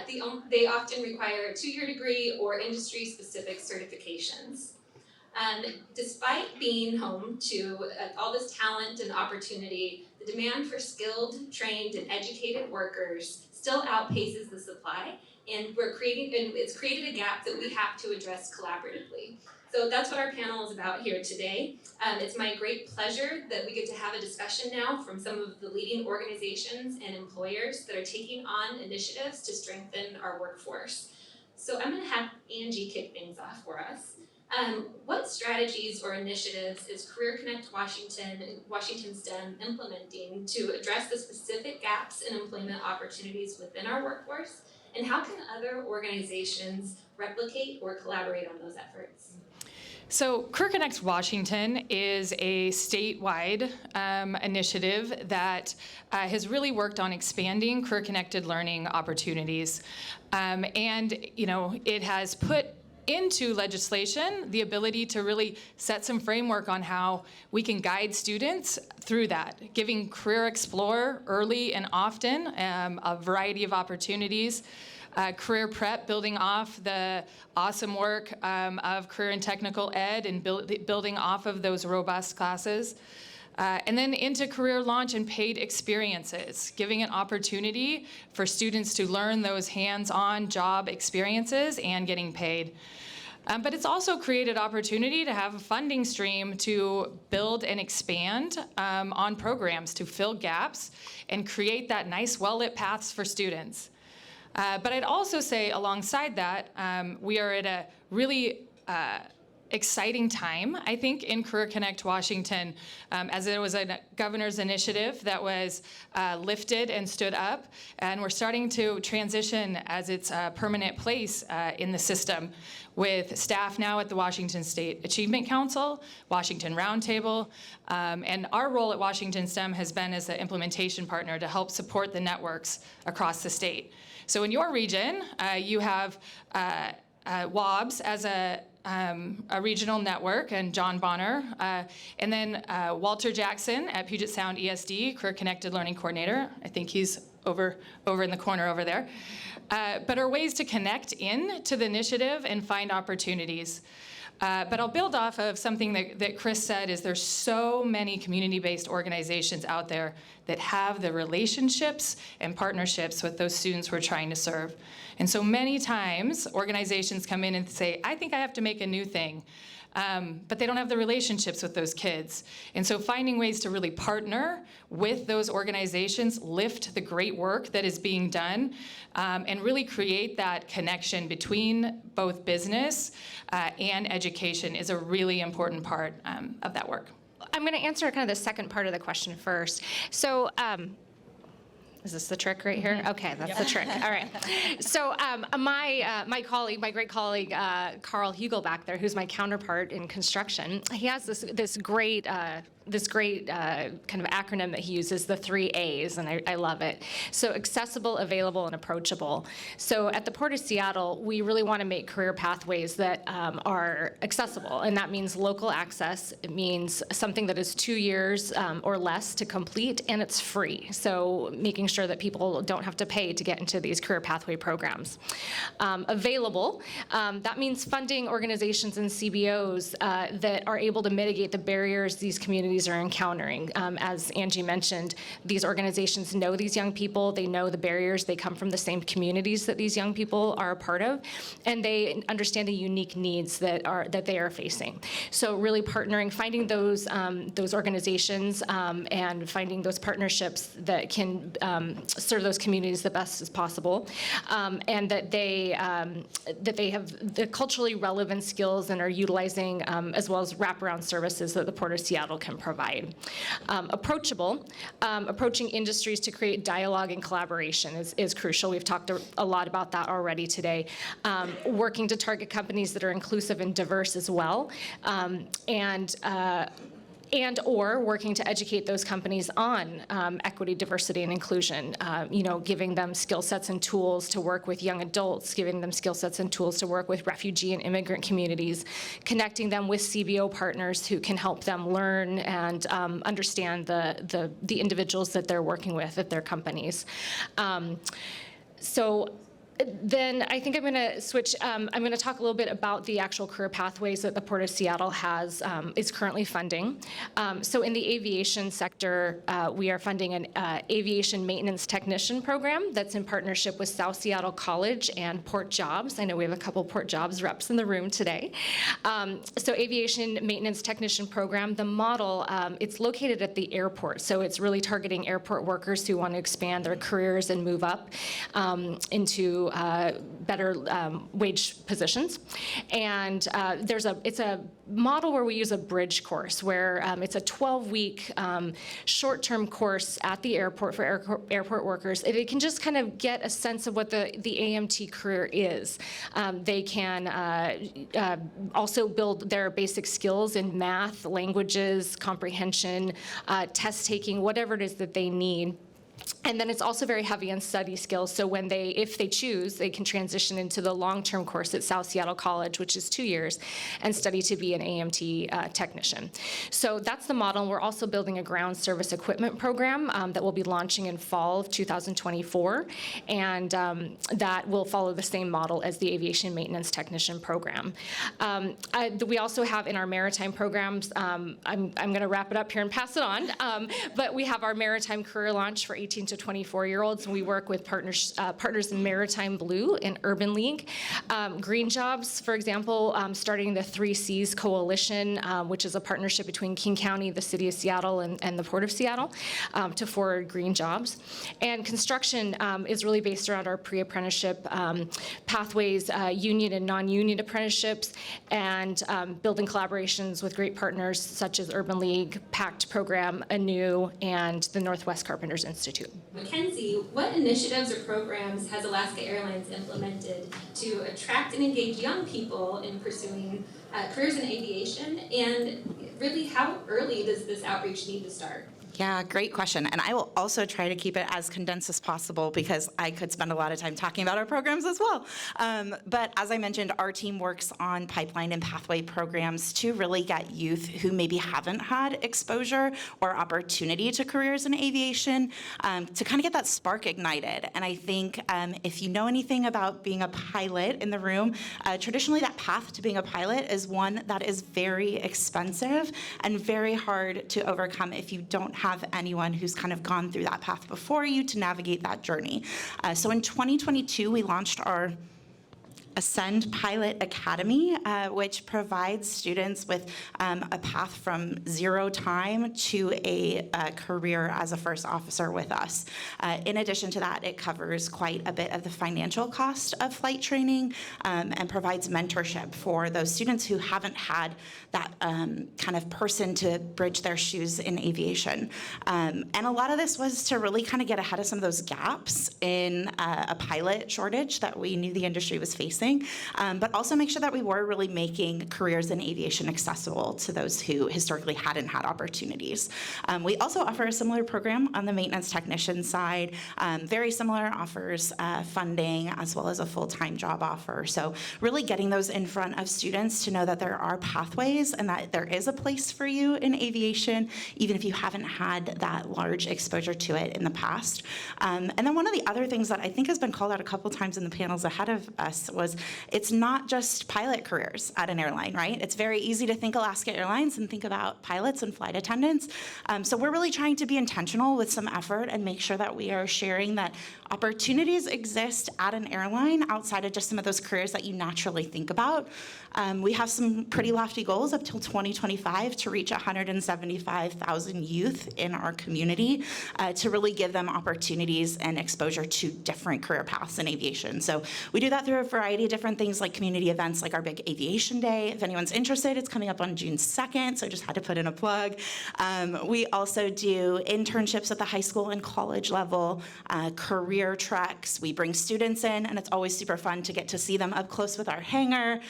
Speaker 3: they often require a 2-year degree or industry-specific certifications. Despite being home to all this talent and opportunity, the demand for skilled, trained, and educated workers still outpaces the supply, and it's created a gap that we have to address collaboratively. So that's what our panel is about here today. It's my great pleasure that we get to have a discussion now from some of the leading organizations and employers that are taking on initiatives to strengthen our workforce. So I'm going to have Angie kick things off for us. What strategies or initiatives is Career Connect Washington and Washington STEM implementing to address the specific gaps in employment opportunities within our workforce? And how can other organizations replicate or collaborate on those efforts?
Speaker 17: So Career Connect Washington is a statewide initiative that has really worked on expanding career-connected learning opportunities. And it has put into legislation the ability to really set some framework on how we can guide students through that, giving Career Explore early and often a variety of opportunities. Career Prep, building off the awesome work of career and technical ed and building off of those robust classes. And then into Career Launch and paid experiences, giving an opportunity for students to learn those hands-on job experiences and getting paid. But it's also created opportunity to have a funding stream to build and expand on programs to fill gaps and create that nice, well-lit paths for students. But I'd also say alongside that, we are at a really exciting time, I think, in Career Connect Washington, as it was a governor's initiative that was lifted and stood up, and we're starting to transition as its permanent place in the system, with staff now at the Washington State Achievement Council, Washington Roundtable, and our role at Washington STEM has been as an implementation partner to help support the networks across the state. So in your region, you have WOBS as a regional network, and John Bonner, and then Walter Jackson at Puget Sound ESD, Career Connected Learning Coordinator. I think he's over in the corner over there. But are ways to connect in to the initiative and find opportunities. But I'll build off of something that Chris said, is there's so many community-based organizations out there that have the relationships and partnerships with those students we're trying to serve. And so many times, organizations come in and say, I think I have to make a new thing. But they don't have the relationships with those kids. And so finding ways to really partner with those organizations, lift the great work that is being done, and really create that connection between both business and education is a really important part of that work.
Speaker 16: I'm going to answer kind of the second part of the question first. So, is this the trick right here? Okay, that's the trick. All right. So my colleague, my great colleague, Carl Hugel back there, who's my counterpart in construction, he has this great kind of acronym that he uses, the 3 A's, and I love it. So accessible, available, and approachable. So at the Port of Seattle, we really want to make career pathways that are accessible, and that means local access. It means something that is 2 years or less to complete, and it's free. So making sure that people don't have to pay to get into these career pathway programs. Available, that means funding organizations and CBOs that are able to mitigate the barriers these communities are encountering. As Angie mentioned, these organizations know these young people, they know the barriers, they come from the same communities that these young people are a part of, and they understand the unique needs that they are facing. So really partnering, finding those organizations and finding those partnerships that can serve those communities the best as possible, and that they have the culturally relevant skills and are utilizing as well as wraparound services that the Port of Seattle can provide. Approachable, approaching industries to create dialogue and collaboration is crucial. We've talked a lot about that already today. Working to target companies that are inclusive and diverse as well, and and or working to educate those companies on equity, diversity, and inclusion, giving them skill sets and tools to work with young adults, giving them skill sets and tools to work with refugee and immigrant communities, connecting them with CBO partners who can help them learn and understand the individuals that they're working with at their companies. Then I think I'm going to switch. I'm going to talk a little bit about the actual career pathways that the Port of Seattle is currently funding. So in the aviation sector, we are funding an aviation maintenance technician program that's in partnership with South Seattle College and Port Jobs. I know we have a couple Port Jobs reps in the room today. So aviation maintenance technician program, the model, it's located at the airport. So it's really targeting airport workers who want to expand their careers and move up into better wage positions. And it's a model where we use a bridge course where it's a 12-week short-term course at the airport for airport workers. They can just kind of get a sense of what the AMT career is. They can also build their basic skills in math, languages, comprehension, test taking, whatever it is that they need. And then it's also very heavy on study skills. So if they choose, they can transition into the long-term course at South Seattle College, which is 2 years, and study to be an AMT technician. So that's the model. We're also building a ground service equipment program that will be launching in fall of 2024, and that will follow the same model as the aviation maintenance technician program. We also have in our maritime programs, I'm going to wrap it up here and pass it on, but we have our maritime career launch for 18 to 24-year-olds, and we work with partners in Maritime Blue and Urban League. Green Jobs, for example, starting the 3 Cs Coalition, which is a partnership between King County, the City of Seattle, and the Port of Seattle to forward green jobs. And construction is really based around our pre-apprenticeship pathways, union and non-union apprenticeships, and building collaborations with great partners such as Urban League, PACT program, ANEW, and the Northwest Carpenters Institute.
Speaker 3: Mackenzie, what initiatives or programs has Alaska Airlines implemented to attract and engage young people in pursuing careers in aviation? And really, how early does this outreach need to start?
Speaker 15: Yeah, great question. And I will also try to keep it as condensed as possible because I could spend a lot of time talking about our programs as well. But as I mentioned, our team works on pipeline and pathway programs to really get youth who maybe haven't had exposure or opportunity to careers in aviation to kind of get that spark ignited. And I think if you know anything about being a pilot in the room, traditionally that path to being a pilot is one that is very expensive and very hard to overcome if you don't have anyone who's kind of gone through that path before you to navigate that journey. So in 2022, we launched our Ascend Pilot Academy, which provides students with a path from zero time to a career as a first officer with us. In addition to that, it covers quite a bit of the financial cost of flight training and provides mentorship for those students who haven't had that kind of person to bridge their shoes in aviation. And a lot of this was to really kind of get ahead of some of those gaps in a pilot shortage that we knew the industry was facing. But also make sure that we were really making careers in aviation accessible to those who historically hadn't had opportunities. We also offer a similar program on the maintenance technician side, very similar, offers funding as well as a full-time job offer. So really getting those in front of students to know that there are pathways and that there is a place for you in aviation, even if you haven't had that large exposure to it in the past. And then one of the other things that I think has been called out a couple times in the panels ahead of us was it's not just pilot careers at an airline, right? It's very easy to think Alaska Airlines and think about pilots and flight attendants. So we're really trying to be intentional with some effort and make sure that we are sharing that opportunities exist at an airline outside of just some of those careers that you naturally think about. We have some pretty lofty goals up till 2025 to reach 175,000 youth in our community to really give them opportunities and exposure to different career paths in aviation. So we do that through a variety variety of different things like community events like our big aviation day. If anyone's interested, it's coming up on June 2nd, so I just had to put in a plug. We also do internships at the high school and college level, career treks. We bring students in, and it's always super fun to get to see them up close with our hangar,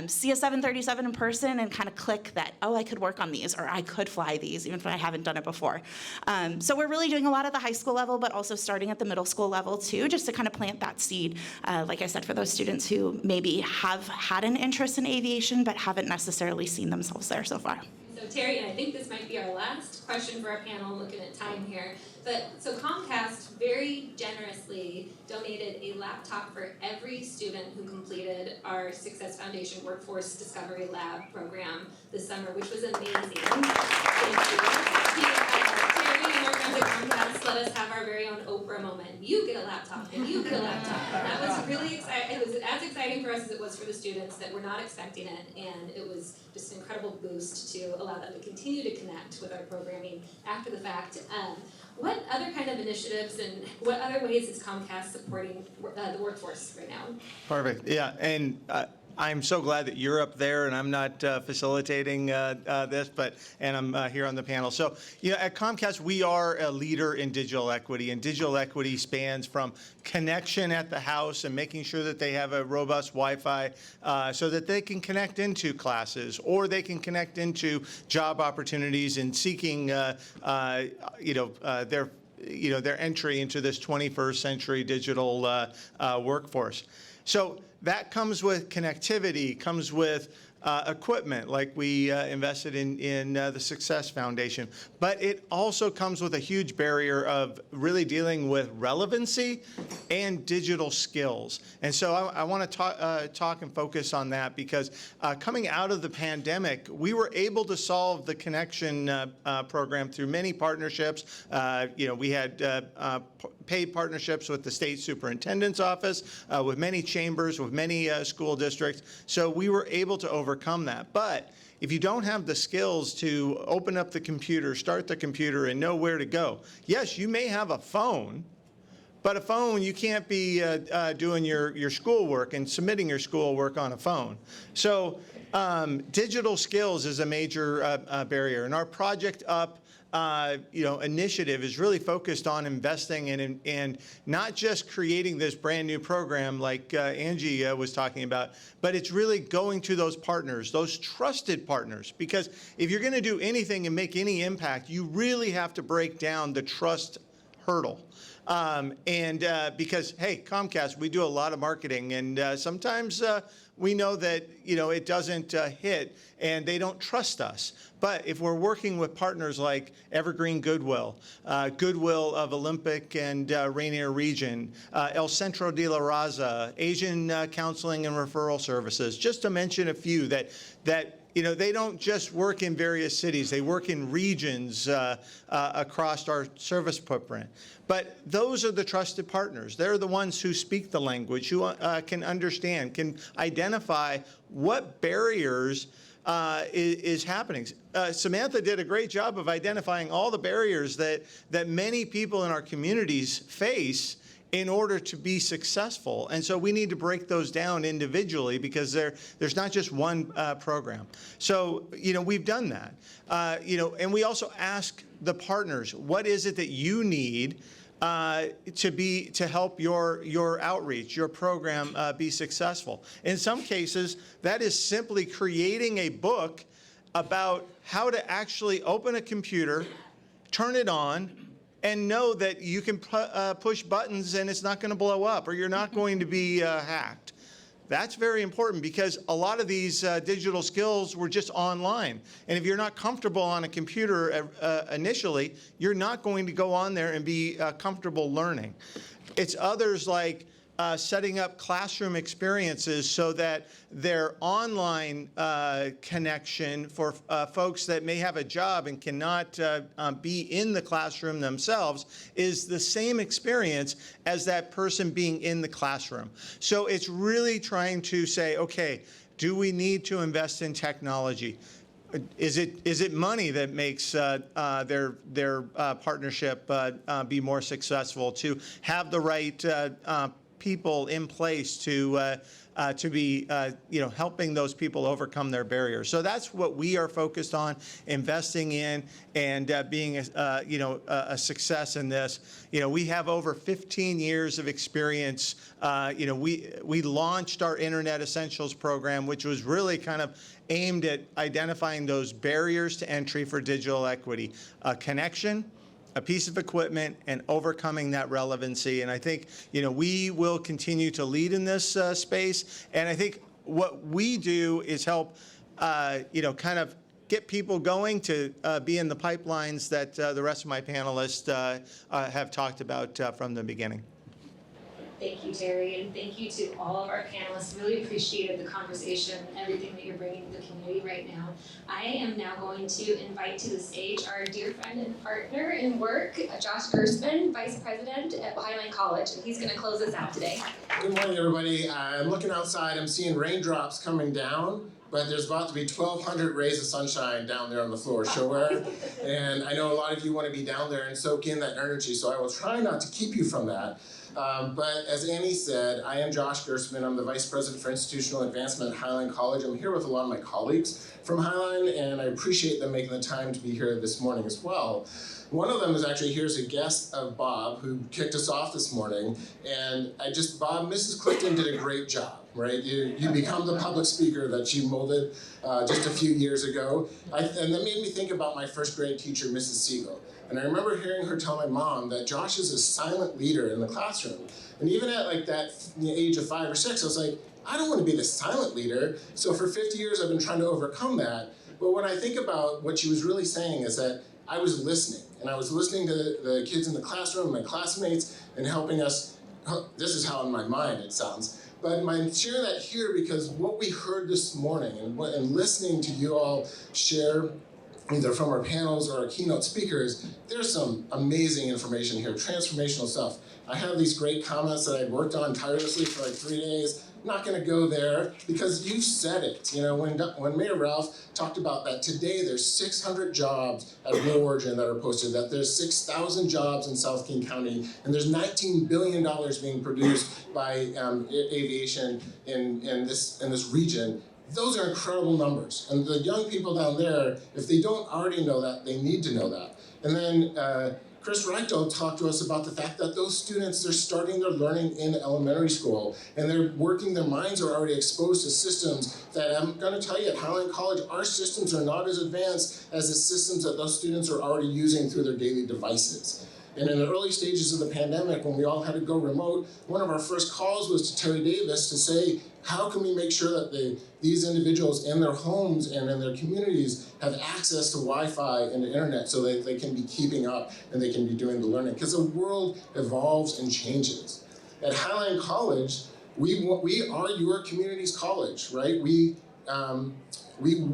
Speaker 15: see a 737 in person and kind of click that, oh, I could work on these, or I could fly these, even if I haven't done it before. So we're really doing a lot at the high school level, but also starting at the middle school level too, just to kind of plant that seed, like I said, for those students who maybe have had an interest in aviation, but haven't necessarily seen themselves there so far.
Speaker 3: So Terry, and I think this might be our last question for our panel, looking at time here, but so Comcast very generously donated a laptop for every student who completed our Success Foundation Workforce Discovery Lab program this summer, which was amazing. Thank you. Terry and our friends at Comcast let us have our very own Oprah moment. You get a laptop, and you get a laptop. And that was really exciting. It was as exciting for us as it was for the students that were not expecting it, and it was just an incredible boost to allow them to continue to connect with our programming after the fact. What other kind of initiatives and what other ways is Comcast supporting the workforce right now?
Speaker 14: Perfect. Yeah, and I'm so glad that you're up there and I'm not facilitating this, and I'm here on the panel. So, at Comcast, we are a leader in digital equity, and digital equity spans from connection at the house and making sure that they have a robust Wi-Fi so that they can connect into classes or they can connect into job opportunities and seeking, their entry into this 21st century digital workforce. So that comes with connectivity, comes with equipment like we invested in the Success Foundation. But it also comes with a huge barrier of really dealing with relevancy and digital skills. And so I want to talk and focus on that because coming out of the pandemic, we were able to solve the connection program through many partnerships. We had paid partnerships with the state superintendent's office, with many chambers, with many school districts. So we were able to overcome that. But if you don't have the skills to open up the computer, start the computer, and know where to go, yes, you may have a phone, but a phone, you can't be doing your schoolwork and submitting your schoolwork on a phone. So digital skills is a major barrier. And our Project Up initiative is really focused on investing in and not just creating this brand new program like Angie was talking about, but it's really going to those partners, those trusted partners, because if you're going to do anything and make any impact, you really have to break down the trust hurdle. Because, hey, Comcast, we do a lot of marketing, and sometimes we know that, it doesn't hit, and they don't trust us. But if we're working with partners like Evergreen Goodwill, Goodwill of Olympic and Rainier Region, El Centro de la Raza, Asian Counseling and Referral Services, just to mention a few that they don't just work in various cities. They work in regions across our service footprint. But those are the trusted partners. They're the ones who speak the language, who can understand, can identify what barriers is happening. Samantha did a great job of identifying all the barriers that many people in our communities face in order to be successful. And so we need to break those down individually because there's not just one program. So, we've done that. And we also ask the partners, what is it that you need to help your outreach, your program be successful? In some cases, that is simply creating a book about how to actually open a computer, turn it on, and know that you can push buttons and it's not going to blow up or you're not going to be hacked. That's very important because a lot of these digital skills were just online. And if you're not comfortable on a computer initially, you're not going to go on there and be comfortable learning. It's others like setting up classroom experiences so that their online connection for folks that may have a job and cannot be in the classroom themselves is the same experience as that person being in the classroom. So it's really trying to say, okay, do we need to invest in technology? Is it money that makes their partnership be more successful, to have the right people in place to be helping those people overcome their barriers. So that's what we are focused on, investing in and being a success in this. We have over 15 years of experience. We launched our Internet Essentials program, which was really kind of aimed at identifying those barriers to entry for digital equity, a connection, a piece of equipment, and overcoming that relevancy. And I think, we will continue to lead in this space. And I think what we do is help, kind of get people going to be in the pipelines that the rest of my panelists have talked about from the beginning.
Speaker 18: Thank you, Terry, and thank you to all of our panelists. Really appreciated the conversation and everything that you're bringing to the community right now. I am now going to invite to the stage our dear friend and partner in work, Josh Gerstman, Vice President at Highline College, and he's going to close us out today.
Speaker 19: Good morning, everybody. I'm looking outside. I'm seeing raindrops coming down, but there's about to be 1,200 rays of sunshine down there on the floor, ShoWare. And I know a lot of you want to be down there and soak in that energy, so I will try not to keep you from that. But as Annie said, I am Josh Gerstman. I'm the Vice President for Institutional Advancement at Highline College. I'm here with a lot of my colleagues from Highline, and I appreciate them making the time to be here this morning as well. One of them is actually here as a guest of Bob, who kicked us off this morning. And Bob, Mrs. Clifton did a great job, right? You become the public speaker that she molded just a few years ago. And that made me think about my first grade teacher, Mrs. Siegel. And I remember hearing her tell my mom that Josh is a silent leader in the classroom. And even at like that age of 5 or 6, I was like, I don't want to be the silent leader. So for 50 years, I've been trying to overcome that. But when I think about what she was really saying is that I was listening. And I was listening to the kids in the classroom, my classmates, and helping us. This is how in my mind it sounds. But I'm sharing that here because what we heard this morning and listening to you all share, either from our panels or our keynote speakers, there's some amazing information here, transformational stuff. I have these great comments that I'd worked on tirelessly for like 3 days. I'm not going to go there because you said it. When Mayor Ralph talked about that today, there's 600 jobs at Blue Origin that are posted, that there's 6,000 jobs in South King County, and there's $19 billion being produced by aviation in this region. Those are incredible numbers. And the young people down there, if they don't already know that, they need to know that. And then Chris Reykdal talked to us about the fact that those students, they're starting their learning in elementary school, and their minds are already exposed to systems that I'm going to tell you at Highline College, our systems are not as advanced as the systems that those students are already using through their daily devices. And in the early stages of the pandemic, when we all had to go remote, one of our first calls was to Terry Davis to say, how can we make sure that these individuals in their homes and in their communities have access to Wi-Fi and the internet so that they can be keeping up and they can be doing the learning? Because the world evolves and changes. At Highline College, we are your community's college, right? We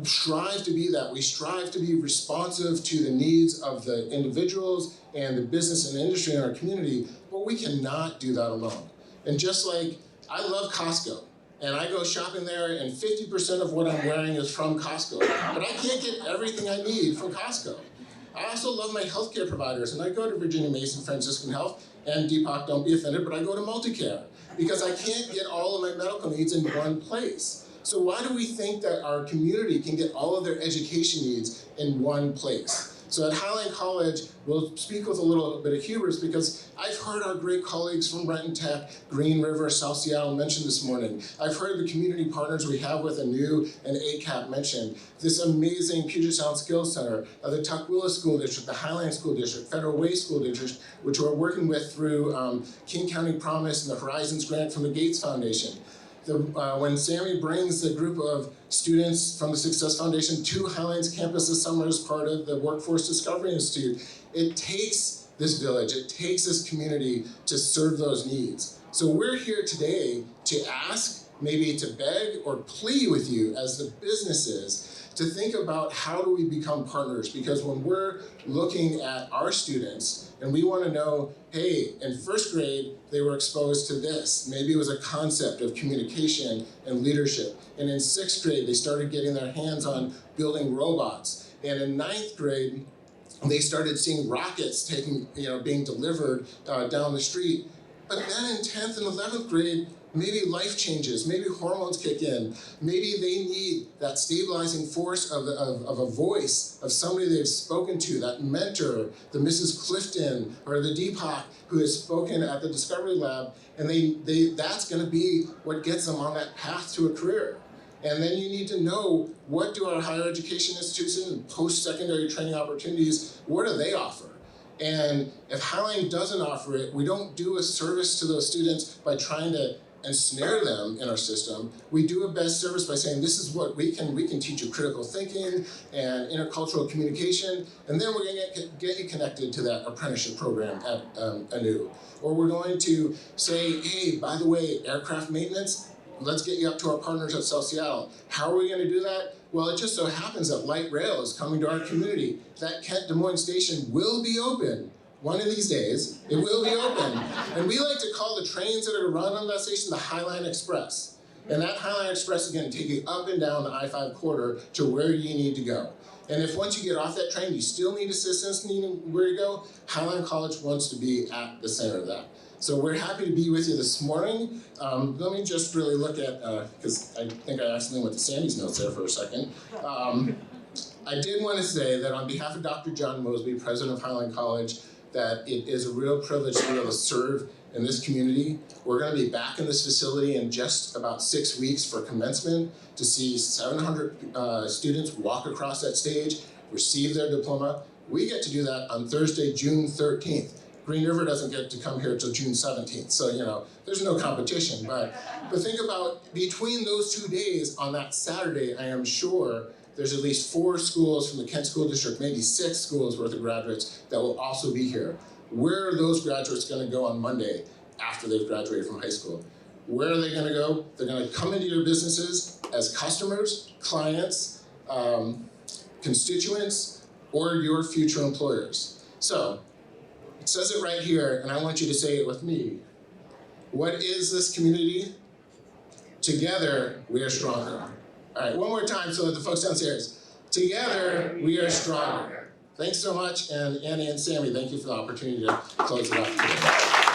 Speaker 19: strive to be that. We strive to be responsive to the needs of the individuals and the business and industry in our community, but we cannot do that alone. And just like I love Costco, and I go shopping there, and 50% of what I'm wearing is from Costco. But I can't get everything I need from Costco. I also love my healthcare providers, and I go to Virginia Mason Franciscan Health, and Deepak, don't be offended, but I go to Multicare, because I can't get all of my medical needs in one place. So why do we think that our community can get all of their education needs in one place? So at Highline College, we'll speak with a little bit of hubris because I've heard our great colleagues from Renton Tech, Green River, South Seattle mentioned this morning. I've heard the community partners we have with ANU and ACAP mentioned. This amazing Puget Sound Skills Center, the Tukwila School District, the Highline School District, Federal Way School District, which we're working with through King County Promise and the Horizons Grant from the Gates Foundation. When Sammy brings the group of students from the Success Foundation to Highline's campus this summer as part of the Workforce Discovery Institute, it takes this village, it takes this community to serve those needs. So we're here today to ask, maybe to beg or plea with you as the businesses to think about how do we become partners, because when we're looking at our students and we want to know, hey, in first grade, they were exposed to this. Maybe it was a concept of communication and leadership. And in 6th grade, they started getting their hands on building robots. And in 9th grade, they started seeing rockets being delivered down the street. But then in 10th and 11th grade, maybe life changes, maybe hormones kick in, maybe they need that stabilizing force of a voice, of somebody they've spoken to, that mentor, the Mrs. Clifton or the Deepak who has spoken at the Discovery Lab, and that's gonna be what gets them on that path to a career. And then you need to know, what do our higher education institutions and post-secondary training opportunities, what do they offer? And if Highline doesn't offer it, we don't do a service to those students by trying to ensnare them in our system. We do a best service by saying, this is what we can teach you critical thinking and intercultural communication, and then we're gonna get you connected to that apprenticeship program at ANU. Or we're going to say, hey, by the way, aircraft maintenance, let's get you up to our partners at South Seattle. How are we gonna do that? Well, it just so happens that light rail is coming to our community. That Kent Des Moines station will be open. One of these days, it will be open. And we like to call the trains that are run on that station the Highline Express. And that Highline Express is gonna take you up and down the I-5 corridor to where you need to go. And if once you get off that train, you still need assistance needing where to go, Highline College wants to be at the center of that. So we're happy to be with you this morning. Let me just really look at, because I think I accidentally went to Sandy's notes there for a second. I did want to say that on behalf of Dr. John Mosby, president of Highline College, that it is a real privilege to be able to serve in this community. We're going to be back in this facility in just about 6 weeks for commencement to see 700 students walk across that stage, receive their diploma. We get to do that on Thursday, June 13th. Green River doesn't get to come here until June 17th, so there's no competition. But think about between those 2 days on that Saturday, I am sure there's at least 4 schools from the Kent School District, maybe 6 schools worth of graduates that will also be here. Where are those graduates gonna go on Monday after they've graduated from high school? Where are they gonna go? They're gonna come into your businesses as customers, clients, constituents, or your future employers. So, it says it right here, and I want you to say it with me. What is this community? Together, we are stronger. All right, one more time so that the folks downstairs. Together, we are stronger. Thanks so much, and Annie and Sammy, thank you for the opportunity to close it up today.